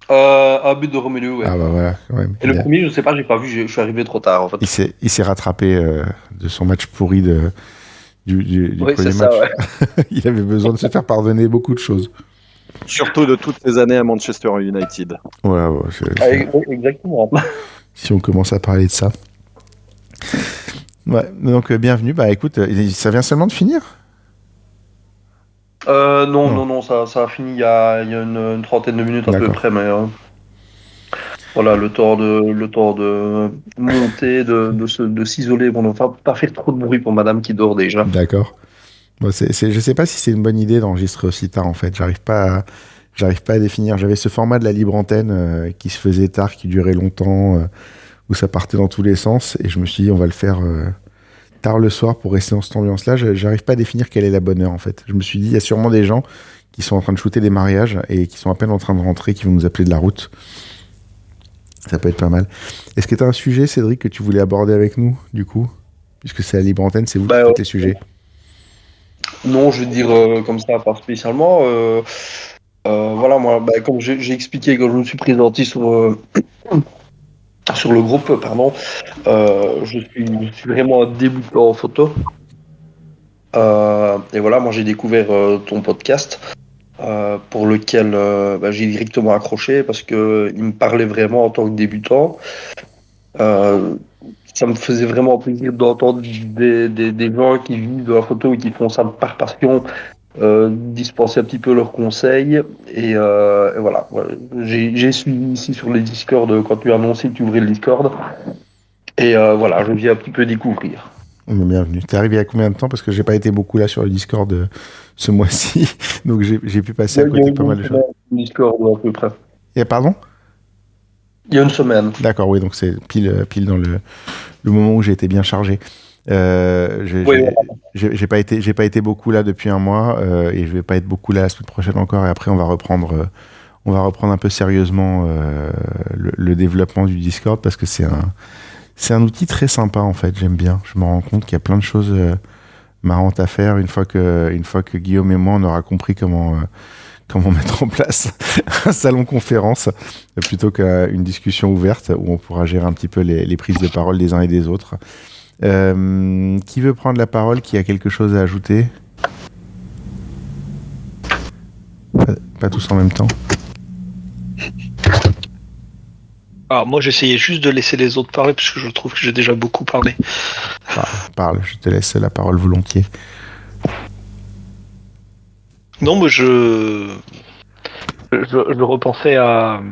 Un but de Romelu, ouais. Ah bah voilà, quand même. Et le premier, je sais pas, j'ai pas vu, je suis arrivé trop tard en fait. Il s'est rattrapé de son match pourri du Oui, premier c'est match. ça, ouais. Il avait besoin de se faire pardonner beaucoup de choses. Surtout de toutes ces années à Manchester United. Voilà, Exactement. si on commence à parler de ça. Ouais, donc bienvenue. Bah écoute, ça vient seulement de finir? Non, ça a fini il y a une trentaine de minutes à peu près, mais voilà, le temps de monter, de s'isoler, bon, enfin, pas faire trop de bruit pour madame qui dort déjà. D'accord. Bon, je sais pas si c'est une bonne idée d'enregistrer aussi tard en fait. J'arrive pas à définir. J'avais ce format de la libre antenne qui se faisait tard, qui durait longtemps, où ça partait dans tous les sens, et je me suis dit on va le faire tard le soir pour rester dans cette ambiance-là. J'arrive pas à définir quelle est la bonne heure en fait. Je me suis dit il y a sûrement des gens qui sont en train de shooter des mariages et qui sont à peine en train de rentrer, qui vont nous appeler de la route. Ça peut être pas mal. Est-ce que tu as un sujet, Cédric, que tu voulais aborder avec nous, du coup? Puisque c'est la libre antenne, c'est vous qui faites les sujets. Non, je veux dire comme ça, pas spécialement. Voilà, moi, comme j'ai expliqué quand je me suis présenté sur le groupe, pardon, je suis vraiment un débutant en photo. Et voilà, moi j'ai découvert ton podcast. Pour lequel j'ai directement accroché parce que il me parlait vraiment en tant que débutant. Ça me faisait vraiment plaisir d'entendre des gens qui vivent de la photo et qui font ça par passion, dispenser un petit peu leurs conseils. Et voilà, j'ai suivi ici sur les Discord quand tu as annoncé que tu ouvrais le Discord. Et voilà, je viens un petit peu découvrir. Bienvenue. T'es arrivé il y a combien de temps? Parce que j'ai pas été beaucoup là sur le Discord ce mois-ci, donc j'ai pu passer à côté pas mal de choses. Discord à peu près. Et pardon? Il y a une semaine. D'accord, oui, donc c'est pile dans le moment où j'ai été bien chargé. J'ai pas été beaucoup là depuis un mois et je vais pas être beaucoup là la semaine prochaine encore. Et après, on va reprendre un peu sérieusement le développement du Discord parce que c'est un outil très sympa en fait. J'aime bien. Je me rends compte qu'il y a plein de choses marrantes à faire une fois que Guillaume et moi on aura compris comment mettre en place un salon conférence plutôt qu'une discussion ouverte où on pourra gérer un petit peu les prises de parole des uns et des autres. Qui veut prendre la parole? Qui a quelque chose à ajouter? Pas tous en même temps. Alors moi j'essayais juste de laisser les autres parler parce que je trouve que j'ai déjà beaucoup parlé. Parle, je te laisse la parole volontiers. Non, mais je repensais à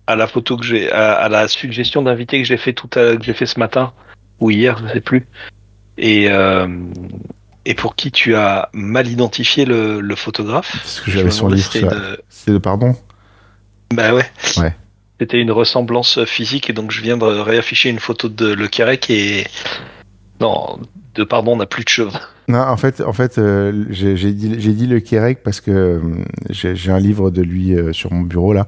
la photo que j'ai, à la suggestion d'invité que j'ai fait que j'ai fait ce matin ou hier, je ne sais plus. Et pour qui tu as mal identifié le photographe. Parce que j'avais son livre. C'est de pardon. Bah ouais. Ouais. C'était une ressemblance physique et donc je viens de réafficher une photo de Le Quérec et non, de pardon, on n'a plus de cheveux. Non, en fait, j'ai dit Le Quérec parce que j'ai un livre de lui sur mon bureau là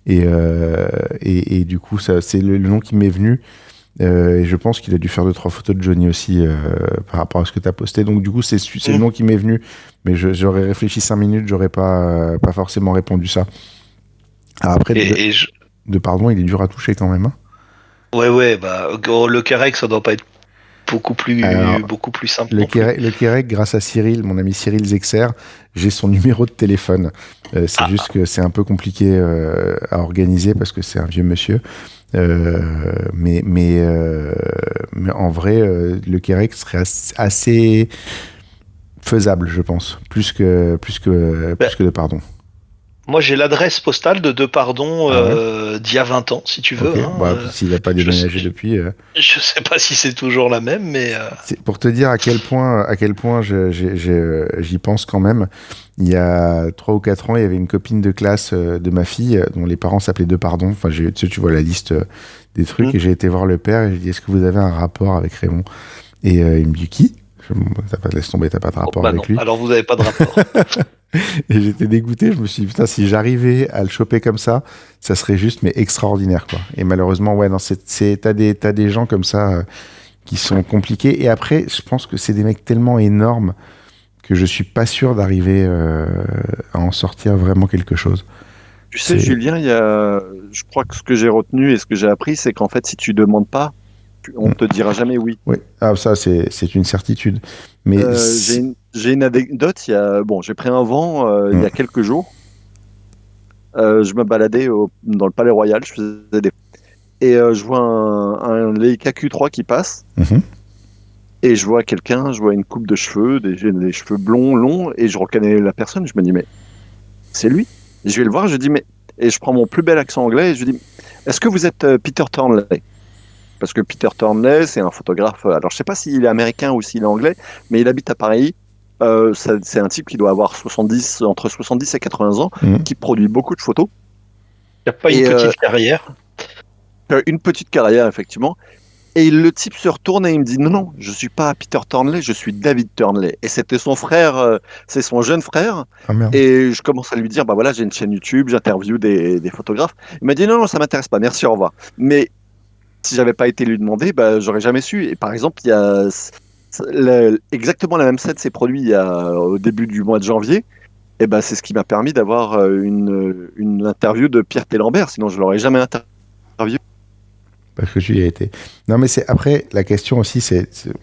et du coup c'est le nom qui m'est venu et je pense qu'il a dû faire 2-3 photos de Johnny aussi par rapport à ce que tu as posté. Donc du coup c'est le nom qui m'est venu, mais j'aurais réfléchi 5 minutes, j'aurais pas forcément répondu ça. Alors après de pardon, il est dur à toucher quand même. Hein. Ouais, Le Quérec ça doit pas être beaucoup plus simple. Le Quérec, grâce à Cyril, mon ami Cyril Zexer, j'ai son numéro de téléphone. C'est juste que c'est un peu compliqué à organiser parce que c'est un vieux monsieur. Mais en vrai, le Quérec serait assez faisable, je pense, plus que de pardon. Moi, j'ai l'adresse postale de Pardon d'il y a 20 ans, si tu veux. Okay. Hein, s'il n'a pas déménagé depuis. Je sais pas si c'est toujours la même, mais. C'est pour te dire à quel point j'y pense quand même. Il y a 3 ou 4 ans, il y avait une copine de classe de ma fille dont les parents s'appelaient De Pardon. Enfin, tu vois la liste des trucs et j'ai été voir le père et j'ai dit est-ce que vous avez un rapport avec Raymond? Et il me dit qui? Laisse tomber, t'as pas de rapport avec lui. Alors vous n'avez pas de rapport. Et j'étais dégoûté, je me suis dit putain, si j'arrivais à le choper comme ça serait juste mais extraordinaire quoi. Et malheureusement ouais non, t'as des gens comme ça sont compliqués. Et après, je pense que c'est des mecs tellement énormes que je suis pas sûr d'arriver à en sortir vraiment quelque chose. Tu sais, Julien, je crois que ce que j'ai retenu et ce que j'ai appris, c'est qu'en fait, si tu demandes pas, on te dira jamais oui. Oui, ça c'est une certitude. Mais j'ai une anecdote. J'ai pris un vent il y a quelques jours. Je me baladais dans le Palais Royal, je faisais et je vois un Leica Q3 qui passe. Et je vois une coupe de cheveux, des cheveux blonds, longs, et je reconnais la personne. Je me dis, mais c'est lui. Et je vais le voir, et je prends mon plus bel accent anglais et je lui dis, est-ce que vous êtes Peter Thornley? Parce que Peter Thornley, c'est un photographe. Alors, je sais pas s'il est américain ou s'il est anglais, mais il habite à Paris. C'est un type qui doit avoir entre 70 et 80 ans, qui produit beaucoup de photos. Il n'y a pas une petite carrière? Une petite carrière, effectivement. Et le type se retourne et il me dit non, je suis pas Peter Thornley, je suis David Thornley. Et c'était son frère, c'est son jeune frère. Et je commence à lui dire, bah voilà, j'ai une chaîne YouTube, j'interviewe des photographes. Il m'a dit non, ça m'intéresse pas, merci, au revoir. Mais si j'avais pas été lui demander, bah j'aurais jamais su. Et par exemple, il y a exactement la même scène s'est produite au début du mois de janvier. Et ben c'est ce qui m'a permis d'avoir une interview de Pierre Pellambert, sinon je l'aurais jamais interviewé. Parce que tu y as été. Non, mais après, la question aussi,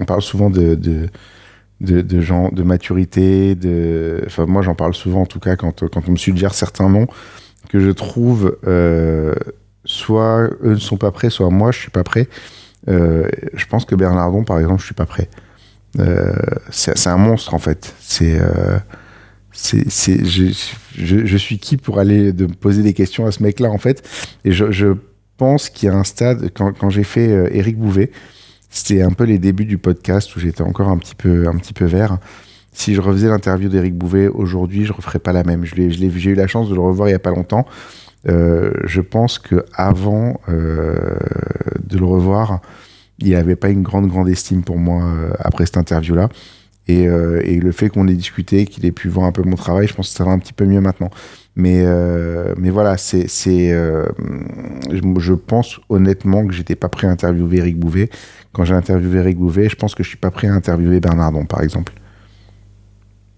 on parle souvent de gens, de maturité, enfin, moi, j'en parle souvent, en tout cas, quand on me suggère certains noms, que je trouve, soit eux ne sont pas prêts, soit moi, je suis pas prêt. Je pense que Bernardon, par exemple, je suis pas prêt. C'est un monstre, en fait. Je suis qui pour aller me poser des questions à ce mec-là, en fait. Et je pense qu'il y a un stade, quand j'ai fait Éric Bouvet, c'était un peu les débuts du podcast où j'étais encore un petit peu vert. Si je refaisais l'interview d'Éric Bouvet aujourd'hui, je referais pas la même. J'ai eu la chance de le revoir il y a pas longtemps. Je pense que avant de le revoir, il n'avait pas une grande estime pour moi après cette interview-là. Et le fait qu'on ait discuté, qu'il ait pu voir un peu mon travail, je pense que ça va un petit peu mieux maintenant. Mais voilà, je pense honnêtement que j'étais pas prêt à interviewer Éric Bouvet. Quand j'ai interviewé Éric Bouvet, je pense que je suis pas prêt à interviewer Bernardon, par exemple.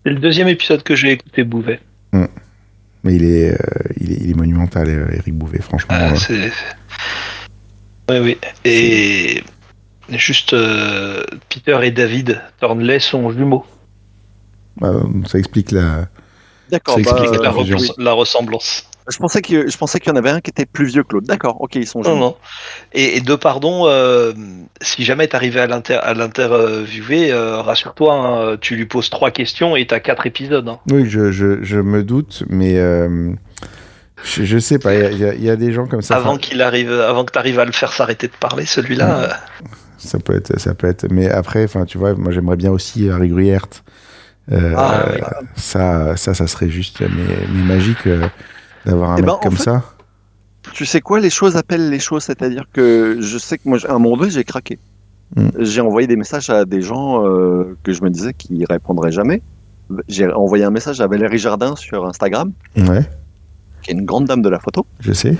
C'est le deuxième épisode que j'ai écouté Bouvet. Mais il est monumental, Éric Bouvet, franchement. Oui. Et juste, Peter et David Thornley sont jumeaux. Ça explique la ressemblance. Je pensais qu'il y en avait un qui était plus vieux que l'autre. D'accord, ok, ils sont jumeaux. Non. Et si jamais tu arrivais à l'interviewer, rassure-toi, hein, tu lui poses 3 questions et tu as 4 épisodes. Hein. Oui, je me doute, mais je sais pas, il y a des gens comme ça. Avant que tu arrives à le faire s'arrêter de parler, celui-là. Ça peut être. Mais après, tu vois, moi j'aimerais bien aussi Harry Gruert. Ça serait juste mais magique d'avoir un mec comme ça. Tu sais quoi, les choses appellent les choses, c'est-à-dire que je sais que moi, à un moment donné, j'ai craqué. J'ai envoyé des messages à des gens que je me disais qu'ils répondraient jamais. J'ai envoyé un message à Valérie Jardin sur Instagram, qui est une grande dame de la photo. Je sais.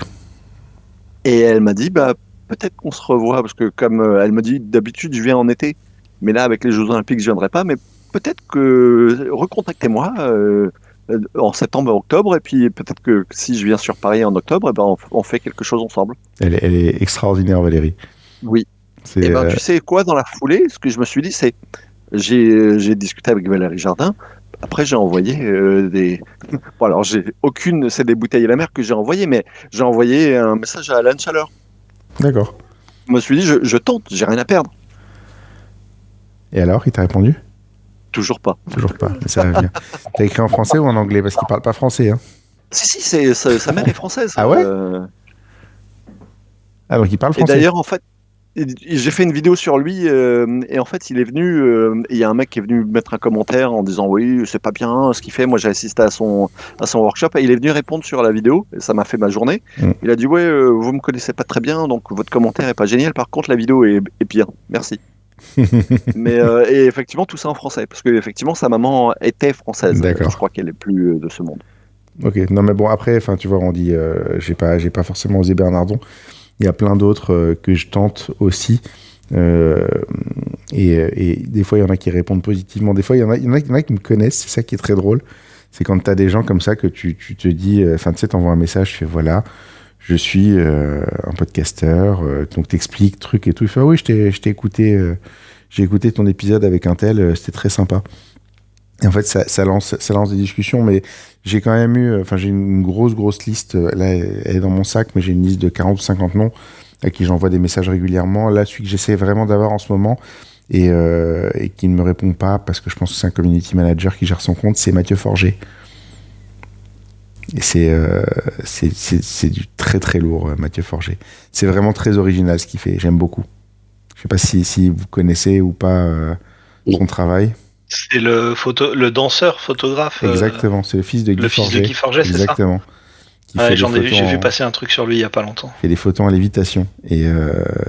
Et elle m'a dit, peut-être qu'on se revoit, parce que comme elle me dit, d'habitude, je viens en été, mais là, avec les Jeux Olympiques, je viendrai pas, mais peut-être que recontactez-moi en septembre, octobre, et puis peut-être que si je viens sur Paris en octobre, on fait quelque chose ensemble. Elle est extraordinaire, Valérie. Oui. Et tu sais quoi, dans la foulée, ce que je me suis dit, c'est j'ai discuté avec Valérie Jardin. Après, j'ai envoyé Bon, alors, c'est des bouteilles à la mer que j'ai envoyées, mais j'ai envoyé un message à Alan Chaleur. D'accord. Je me suis dit, je tente, j'ai rien à perdre. Et alors, il t'a répondu ? Toujours pas. Ça va venir. T'as écrit en français ou en anglais ? Parce qu'il parle pas français. Hein. Si, sa mère est française. Ah ouais ? Ah, donc il parle français. Et d'ailleurs, en fait, j'ai fait une vidéo sur lui et en fait, il est venu. Il y a un mec qui est venu mettre un commentaire en disant oui, c'est pas bien ce qu'il fait. Moi, j'ai assisté à son workshop et il est venu répondre sur la vidéo. Et ça m'a fait ma journée. Il a dit ouais, vous me connaissez pas très bien, donc votre commentaire est pas génial. Par contre, la vidéo est bien. Merci. Mais et effectivement, tout ça en français parce que effectivement, sa maman était française. D'accord. Je crois qu'elle est plus de ce monde. Ok. Non, mais bon, après, tu vois, on dit, j'ai pas forcément osé Bernardon. Il y a plein d'autres que je tente aussi. Et des fois, il y en a qui répondent positivement. Des fois, il y en a qui me connaissent. C'est ça qui est très drôle. C'est quand tu as des gens comme ça que tu te dis... Enfin, tu sais, t'envoies un message, tu fais voilà, je suis un podcasteur, donc t'expliques trucs et tout. Il fait ah oui, je t'ai écouté, j'ai écouté ton épisode avec un tel, c'était très sympa. Et en fait, ça lance des discussions, mais j'ai quand même eu... Enfin, j'ai une grosse liste. Là, elle est dans mon sac, mais j'ai une liste de 40 ou 50 noms à qui j'envoie des messages régulièrement. Là, celui que j'essaie vraiment d'avoir en ce moment... Et qui ne me répond pas parce que je pense que c'est un community manager qui gère son compte, c'est Mathieu Forger. Et c'est du très très lourd, Mathieu Forger. C'est vraiment très original ce qu'il fait, j'aime beaucoup. Je sais pas si vous connaissez ou pas son travail. C'est le danseur photographe. Exactement, c'est le fils de Guy Forger. Le fils de Guy Forger, c'est ça. Exactement. J'ai vu passer un truc sur lui il y a pas longtemps. Il fait des photos en lévitation et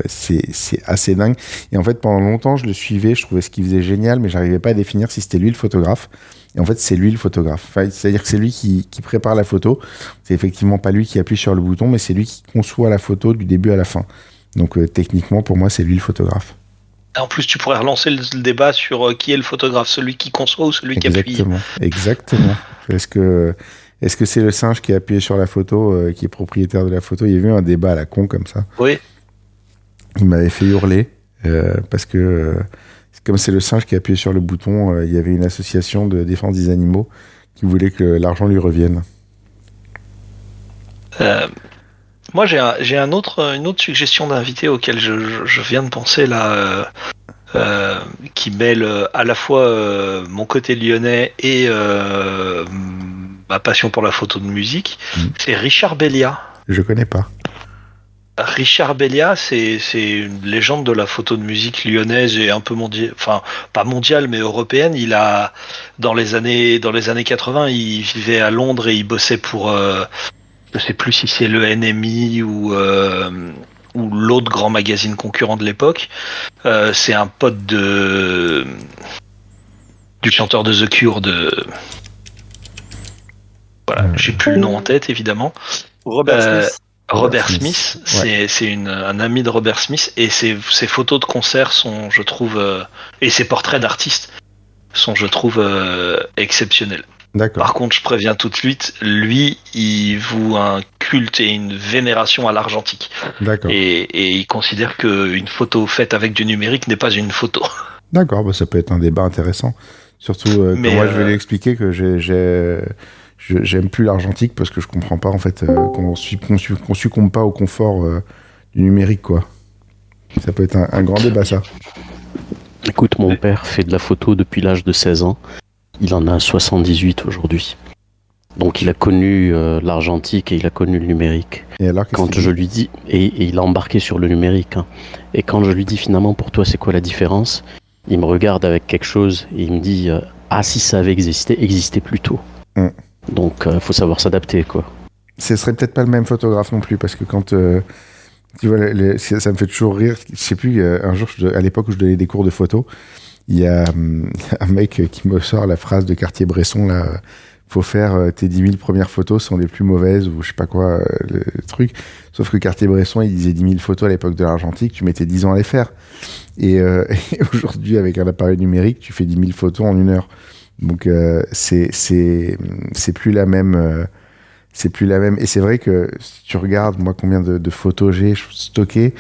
c'est assez dingue. Et en fait, pendant longtemps, je le suivais, je trouvais ce qu'il faisait génial, mais j'arrivais pas à définir si c'était lui le photographe. Et en fait, c'est lui le photographe. Enfin, c'est-à-dire que c'est lui qui prépare la photo. C'est effectivement pas lui qui appuie sur le bouton, mais c'est lui qui conçoit la photo du début à la fin. Donc techniquement, pour moi, c'est lui le photographe. En plus, tu pourrais relancer le débat sur qui est le photographe, celui qui conçoit ou celui qui appuie. Exactement. Est-ce que c'est le singe qui a appuyé sur la photo, qui est propriétaire de la photo? Il y a eu un débat à la con comme ça. Oui. Il m'avait fait hurler parce que comme c'est le singe qui a appuyé sur le bouton, il y avait une association de défense des animaux qui voulait que l'argent lui revienne. Moi, j'ai une autre suggestion d'invité auquel je viens de penser là, qui mêle à la fois mon côté lyonnais et ma passion pour la photo de musique. C'est Richard Bellia. Je connais pas. Richard Bellia, c'est une légende de la photo de musique lyonnaise et un peu mondiale, enfin pas mondiale mais européenne. Il a dans les années 80, il vivait à Londres et il bossait pour je sais plus si c'est le NME ou l'autre grand magazine concurrent de l'époque. C'est un pote du chanteur de The Cure voilà, j'ai plus le nom en tête évidemment. Robert Smith, ouais. C'est un ami de Robert Smith et ses photos de concert sont, je trouve, et ses portraits d'artistes sont, je trouve, exceptionnels. D'accord. Par contre, je préviens tout de suite, lui, il voue un culte et une vénération à l'argentique. D'accord. Et il considère qu'une photo faite avec du numérique n'est pas une photo. D'accord, bah ça peut être un débat intéressant. Surtout que moi, je vais lui expliquer que j'aime plus l'argentique parce que je comprends pas en fait qu'on succombe pas au confort du numérique, quoi. Ça peut être un grand débat, ça. Écoute, mon père fait de la photo depuis l'âge de 16 ans. Il en a 78 aujourd'hui. Donc il a connu l'argentique et il a connu le numérique. Et alors, quand je lui dis, et il a embarqué sur le numérique, hein. Et quand je lui dis finalement pour toi c'est quoi la différence, il me regarde avec quelque chose et il me dit ah si ça avait existé plus tôt. Donc faut savoir s'adapter, quoi. Ce serait peut-être pas le même photographe non plus parce que quand tu vois, ça me fait toujours rire. Je sais plus, un jour à l'époque où je donnais des cours de photo, il y a un mec qui me sort la phrase de Cartier-Bresson là. Faut faire tes 10 000 premières photos sont les plus mauvaises ou je sais pas quoi, le truc. Sauf que Cartier-Bresson, il disait 10 000 photos à l'époque de l'argentique, tu mettais 10 ans à les faire. Et aujourd'hui, avec un appareil numérique, tu fais 10 000 photos en 1 heure. Donc c'est plus la même. C'est plus la même. Et c'est vrai que si tu regardes, moi, combien de photos j'ai stockées,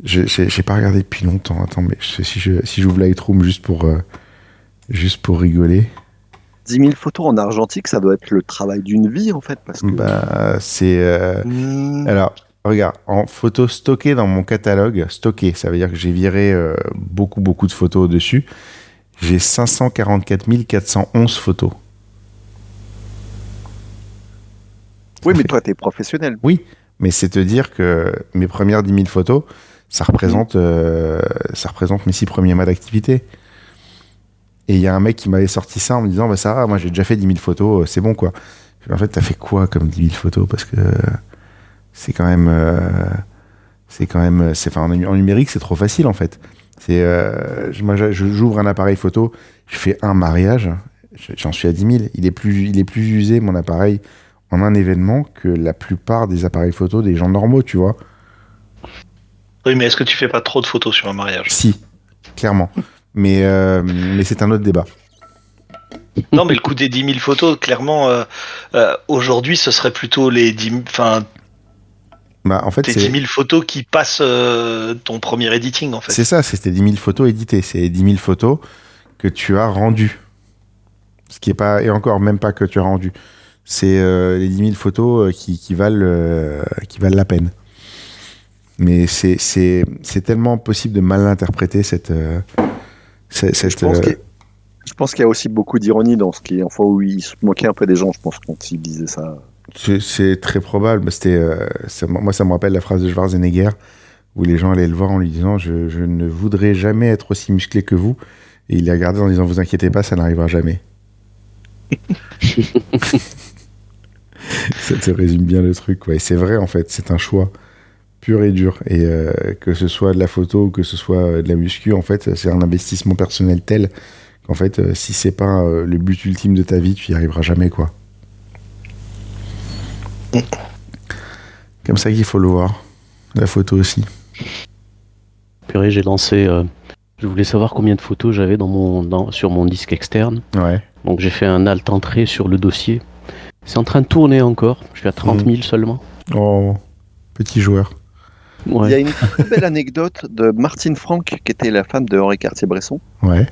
j'ai pas regardé depuis longtemps. Attends, mais si j'ouvre Lightroom juste pour rigoler. 10 000 photos en argentique, ça doit être le travail d'une vie, en fait. Parce que... Bah, c'est... Alors, regarde, en photos stockées dans mon catalogue, stocké, ça veut dire que j'ai viré beaucoup de photos au-dessus, j'ai 544 411 photos. Oui, mais toi, t'es professionnel. Oui, mais c'est te dire que mes premières 10 000 photos, ça représente mes 6 premiers mois d'activité. Et il y a un mec qui m'avait sorti ça en me disant bah Sarah, moi j'ai déjà fait 10 000 photos, c'est bon quoi. En fait, t'as fait quoi comme 10 000 photos? Parce que c'est quand même. En numérique, c'est trop facile en fait. Moi, j'ouvre un appareil photo, je fais un mariage, j'en suis à 10 000. Il est plus usé, mon appareil, en un événement que la plupart des appareils photo des gens normaux, tu vois. Oui, mais est-ce que tu fais pas trop de photos sur un mariage? Si, clairement. Mais c'est un autre débat. Non, mais le coup des 10 000 photos, clairement, aujourd'hui, ce serait plutôt les 10 000, en fait, tes 10 000 photos qui passent ton premier editing, en fait. C'est ça, c'était 10 000 photos éditées. C'est 10 000 photos que tu as rendues. Ce qui est pas, et encore même pas que tu as rendues. C'est les 10 000 photos qui valent la peine. Mais c'est tellement possible de mal interpréter cette Je pense qu'il y a aussi beaucoup d'ironie dans ce qui est, enfin, où il se moquait un peu des gens, je pense, quand il disait ça. C'est très probable. Moi, ça me rappelle la phrase de Schwarzenegger où les gens allaient le voir en lui disant je ne voudrais jamais être aussi musclé que vous. Et il les regardait en disant vous inquiétez pas, ça n'arrivera jamais. Ça te résume bien le truc. Ouais. Et c'est vrai, en fait, c'est un choix pur et dur. Et que ce soit de la photo ou que ce soit de la muscu, en fait, c'est un investissement personnel tel qu'en fait, si c'est pas le but ultime de ta vie, tu y arriveras jamais, quoi. Comme ça qu'il faut le voir. La photo aussi. Purée, j'ai lancé... je voulais savoir combien de photos j'avais sur mon disque externe. Ouais. Donc j'ai fait un alt entrée sur le dossier. C'est en train de tourner encore. Je suis à 30 000 seulement. Oh, petit joueur. Ouais. Il y a une très belle anecdote de Martine Franck, qui était la femme de Henri Cartier-Bresson. Ouais.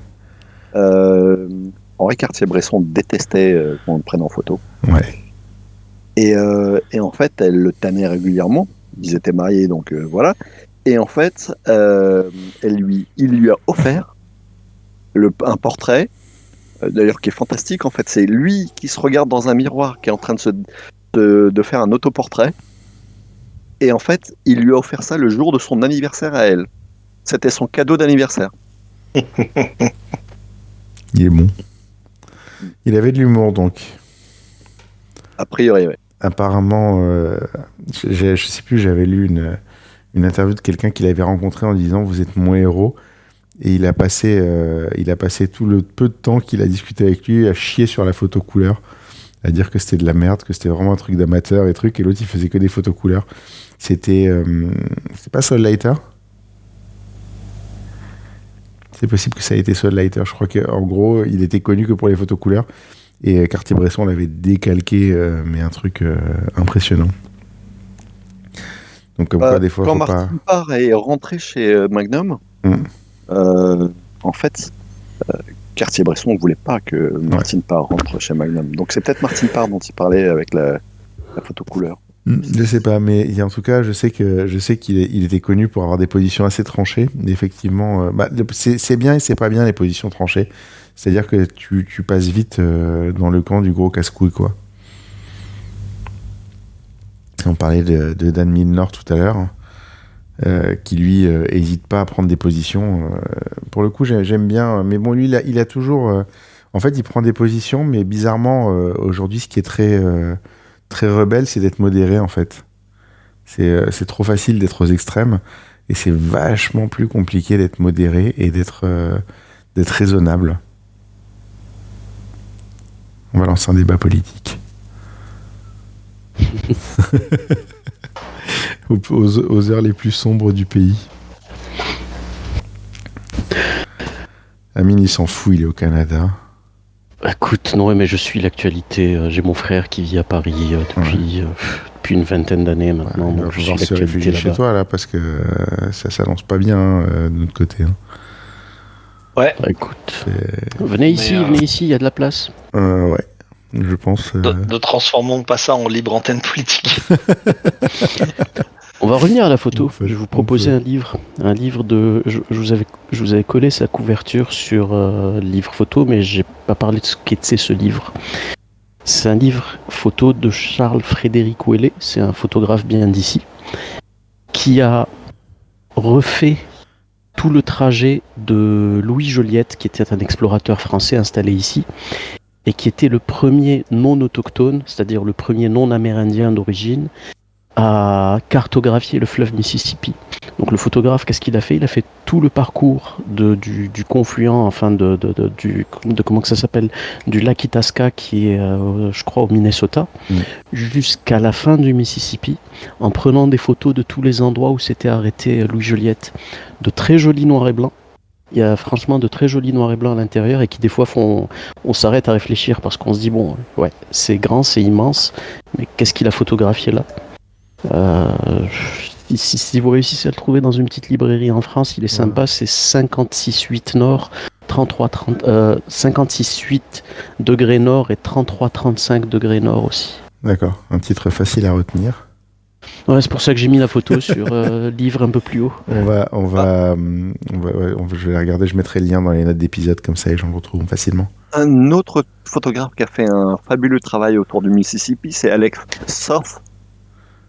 Henri Cartier-Bresson détestait qu'on le prenne en photo. Ouais. Et en fait, elle le tannait régulièrement. Ils étaient mariés, donc voilà. Et en fait, il lui a offert un portrait, d'ailleurs qui est fantastique. En fait, c'est lui qui se regarde dans un miroir, qui est en train de faire un autoportrait. Et en fait, il lui a offert ça le jour de son anniversaire à elle. C'était son cadeau d'anniversaire. Il est bon. Il avait de l'humour, donc. A priori, oui. Apparemment, je sais plus, j'avais lu une interview de quelqu'un qu'il avait rencontré en disant « Vous êtes mon héros ». Et il a passé tout le peu de temps qu'il a discuté avec lui à chier sur la photo couleur, à dire que c'était de la merde, que c'était vraiment un truc d'amateur et truc, et l'autre il faisait que des photos couleurs. C'était pas Soul Lighter? C'est possible que ça ait été Soul Lighter. Je crois qu'en gros, il était connu que pour les photos couleurs. Et Cartier-Bresson l'avait décalqué, mais un truc impressionnant. Donc comme quoi, des fois, quand faut Martin Parr est rentré chez Magnum, en fait, Cartier-Bresson ne voulait pas que Martin Parr rentre chez Magnum. Donc c'est peut-être Martin Parr dont il parlait avec la photo couleur. Je sais pas, mais en tout cas, je sais qu'il était connu pour avoir des positions assez tranchées. Effectivement, c'est bien et c'est pas bien les positions tranchées. C'est-à-dire que tu passes vite dans le camp du gros casse-couille, quoi. On parlait de Dan Milnor tout à l'heure, qui lui hésite pas à prendre des positions. Pour le coup, j'aime bien, mais bon, lui, il a toujours. En fait, il prend des positions, mais bizarrement, aujourd'hui, ce qui est très très rebelle, c'est d'être modéré, en fait. C'est trop facile d'être aux extrêmes, et c'est vachement plus compliqué d'être modéré et d'être raisonnable. On va lancer un débat politique. aux heures les plus sombres du pays. Amine, il s'en fout, il est au Canada. Écoute, non, mais je suis l'actualité. J'ai mon frère qui vit à Paris depuis une vingtaine d'années maintenant. Donc je vais se réfugier chez toi, là, parce que ça s'annonce pas bien de notre côté. Hein. Ouais. Écoute, venez ici, il y a de la place. Ouais. Je pense. Ne transformons pas ça en libre antenne politique. On va revenir à la photo. Je vais vous proposer un livre de. Je vous avais collé sa couverture sur le livre photo, mais j'ai pas parlé de ce qu'était ce livre. C'est un livre photo de Charles-Frédéric Ouellet. C'est un photographe bien d'ici qui a refait tout le trajet de Louis Joliette, qui était un explorateur français installé ici, et qui était le premier non-autochtone, c'est-à-dire le premier non-amérindien d'origine, à cartographier le fleuve Mississippi. Donc le photographe, qu'est-ce qu'il a fait? Il a fait tout le parcours du confluent, enfin de comment que ça s'appelle, du lac Itasca qui est, je crois, au Minnesota, jusqu'à la fin du Mississippi, en prenant des photos de tous les endroits où s'était arrêté Louis Joliette, de très jolis noirs et blancs. Il y a franchement de très jolis noirs et blancs à l'intérieur et qui des fois on s'arrête à réfléchir parce qu'on se dit bon, ouais, c'est grand, c'est immense, mais qu'est-ce qu'il a photographié là? Si vous réussissez à le trouver dans une petite librairie en France, il est sympa, c'est 56,8 nord, 56,8 degrés nord et 33,35 degrés nord aussi. D'accord, un titre facile à retenir. Ouais, c'est pour ça que j'ai mis la photo sur livre un peu plus haut. Je vais regarder, je mettrai le lien dans les notes d'épisode, comme ça les gens le retrouvent facilement. Un autre photographe qui a fait un fabuleux travail autour du Mississippi, c'est Alex Soth.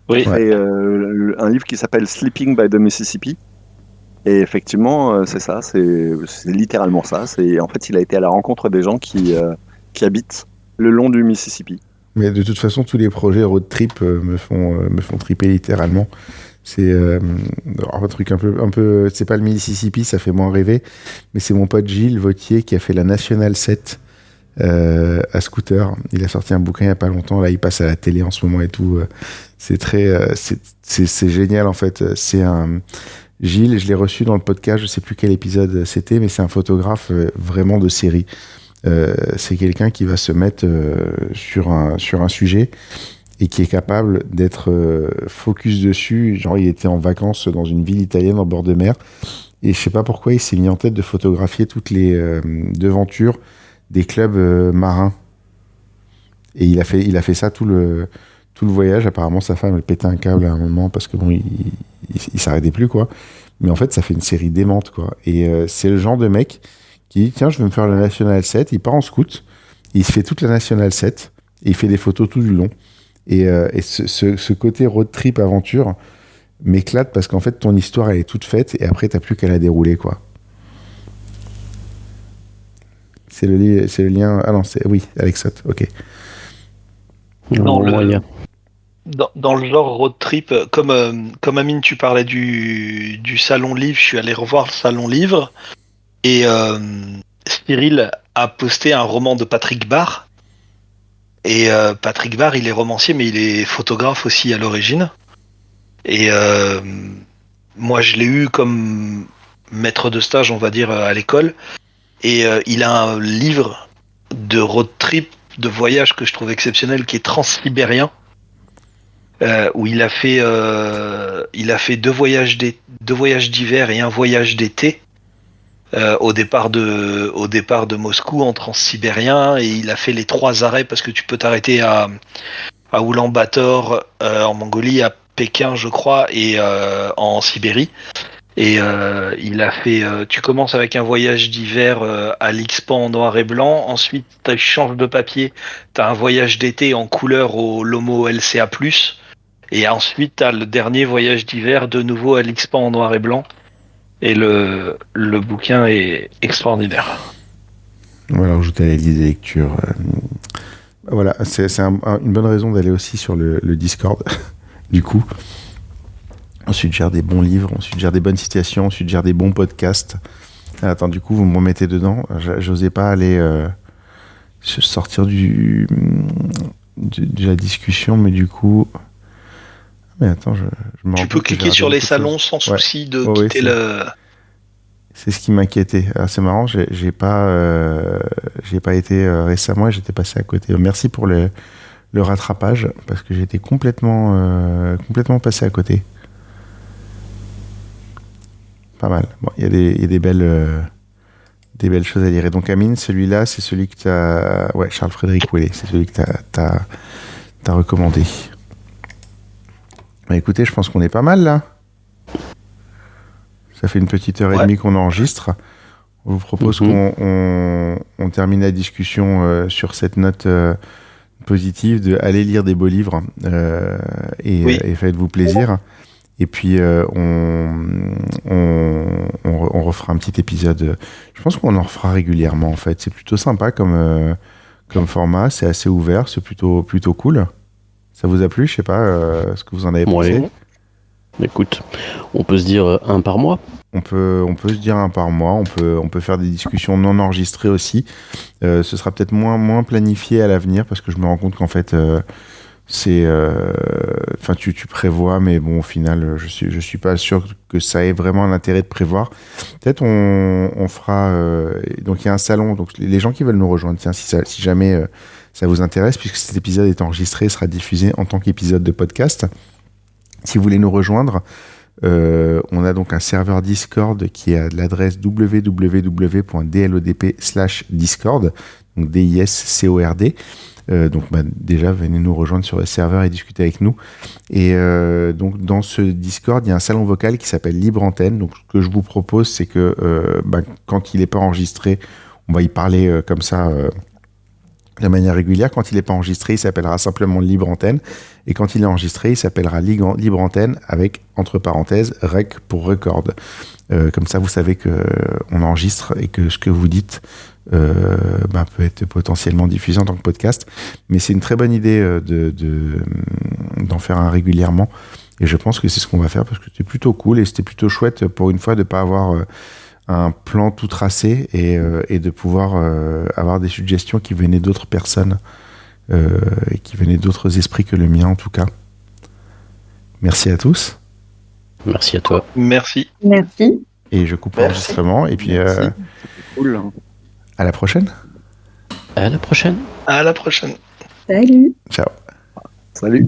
Oui. Qui fait un livre qui s'appelle Sleeping by the Mississippi. Et effectivement, c'est ça, c'est littéralement ça. En fait, il a été à la rencontre des gens qui habitent le long du Mississippi. Mais de toute façon, tous les projets road trip me font triper littéralement. C'est un truc un peu, c'est pas le Mississippi, ça fait moins rêver, mais c'est mon pote Gilles Vautier qui a fait la National 7 à scooter. Il a sorti un bouquin il y a pas longtemps, là il passe à la télé en ce moment et tout. C'est c'est génial en fait. Gilles, je l'ai reçu dans le podcast, je sais plus quel épisode c'était, mais c'est un photographe vraiment de série. C'est quelqu'un qui va se mettre sur un sujet et qui est capable d'être focus dessus. Genre, il était en vacances dans une ville italienne en bord de mer et je sais pas pourquoi il s'est mis en tête de photographier toutes les devantures des clubs marins. Et il a fait ça tout le voyage. Apparemment, sa femme elle pétait un câble à un moment parce que bon, il s'arrêtait plus quoi. Mais en fait, ça fait une série démente quoi. Et c'est le genre de mec qui dit tiens, je vais me faire la National 7, il part en scout, il se fait toute la National 7 et il fait des photos tout du long. Et ce côté road trip aventure m'éclate parce qu'en fait ton histoire elle est toute faite et après t'as plus qu'à la dérouler quoi. C'est le lien. Ah non, oui, Alex Soth, ok. Dans le genre road trip, comme Amine, tu parlais du salon livre, je suis allé revoir le salon livre. Et Cyril a posté un roman de Patrick Barr. Et Patrick Barr, il est romancier, mais il est photographe aussi à l'origine. Et moi, je l'ai eu comme maître de stage, on va dire, à l'école. Et il a un livre de road trip, de voyage que je trouve exceptionnel, qui est transsibérien, où il a fait deux voyages d'hiver et un voyage d'été. Au départ de Moscou en transsibérien, et il a fait les 3 arrêts parce que tu peux t'arrêter à Oulan-Bator en Mongolie, à Pékin je crois, et en Sibérie. Et il a fait tu commences avec un voyage d'hiver à l'Ixpan en noir et blanc, ensuite tu changes de papier, tu as un voyage d'été en couleur au Lomo LCA+, et ensuite tu as le dernier voyage d'hiver de nouveau à l'Ixpan en noir et blanc. Et le bouquin est extraordinaire. Voilà, ajouter à la liste des lectures. Voilà, c'est une bonne raison d'aller aussi sur le Discord, du coup. On suggère des bons livres, on suggère des bonnes citations, on suggère des bons podcasts. Attends, du coup, vous me remettez dedans. J'osais pas aller sortir de la discussion, mais du coup... Mais attends, je me Tu peux cliquer sur les salons sans souci de quitter le... C'est ce qui m'inquiétait. Alors, c'est marrant, j'ai pas été récemment et j'étais passé à côté. Merci pour le rattrapage, parce que j'étais complètement passé à côté. Pas mal. Bon, il y a des belles choses à lire. Et donc, Amine, celui-là, c'est celui que tu as... Ouais, Charles-Frédéric Ouellet, c'est celui que t'as recommandé. Bah écoutez, je pense qu'on est pas mal là. Ça fait une petite heure et demie qu'on enregistre. On vous propose qu'on termine la discussion sur cette note positive de aller lire des beaux livres et faites-vous plaisir. Et puis on refera un petit épisode. Je pense qu'on en refera régulièrement en fait. C'est plutôt sympa comme format. C'est assez ouvert. C'est plutôt cool. Ça vous a plu? Je sais pas ce que vous en avez pensé. Écoute, on peut se dire un par mois. On peut se dire un par mois. On peut faire des discussions non enregistrées aussi. Ce sera peut-être moins planifié à l'avenir parce que je me rends compte qu'en fait, enfin, tu prévois, mais bon, au final, je suis pas sûr que ça ait vraiment l'intérêt de prévoir. Peut-être on fera. Donc il y a un salon. Donc les gens qui veulent nous rejoindre, tiens, si jamais ça vous intéresse, puisque cet épisode est enregistré, sera diffusé en tant qu'épisode de podcast. Si vous voulez nous rejoindre, on a donc un serveur Discord qui est à l'adresse www.dlodp/discord, donc DISCORD. Donc déjà, venez nous rejoindre sur le serveur et discuter avec nous. Et donc dans ce Discord, il y a un salon vocal qui s'appelle Libre Antenne. Donc ce que je vous propose, c'est que quand il n'est pas enregistré, on va y parler comme ça de manière régulière. Quand il n'est pas enregistré, il s'appellera simplement Libre Antenne. Et quand il est enregistré, il s'appellera Libre Antenne avec, entre parenthèses, REC pour record. Comme ça, vous savez qu'on enregistre et que ce que vous dites peut être potentiellement diffusé en tant que podcast. Mais c'est une très bonne idée d'en faire un régulièrement. Et je pense que c'est ce qu'on va faire parce que c'était plutôt cool et c'était plutôt chouette pour une fois de ne pas avoir un plan tout tracé et de pouvoir avoir des suggestions qui venaient d'autres personnes et qui venaient d'autres esprits que le mien en tout cas. Merci à tous. Merci à toi. Merci. Merci. Et je coupe l'enregistrement et puis Cool. à la prochaine. À la prochaine. À la prochaine. Salut. Ciao. Salut.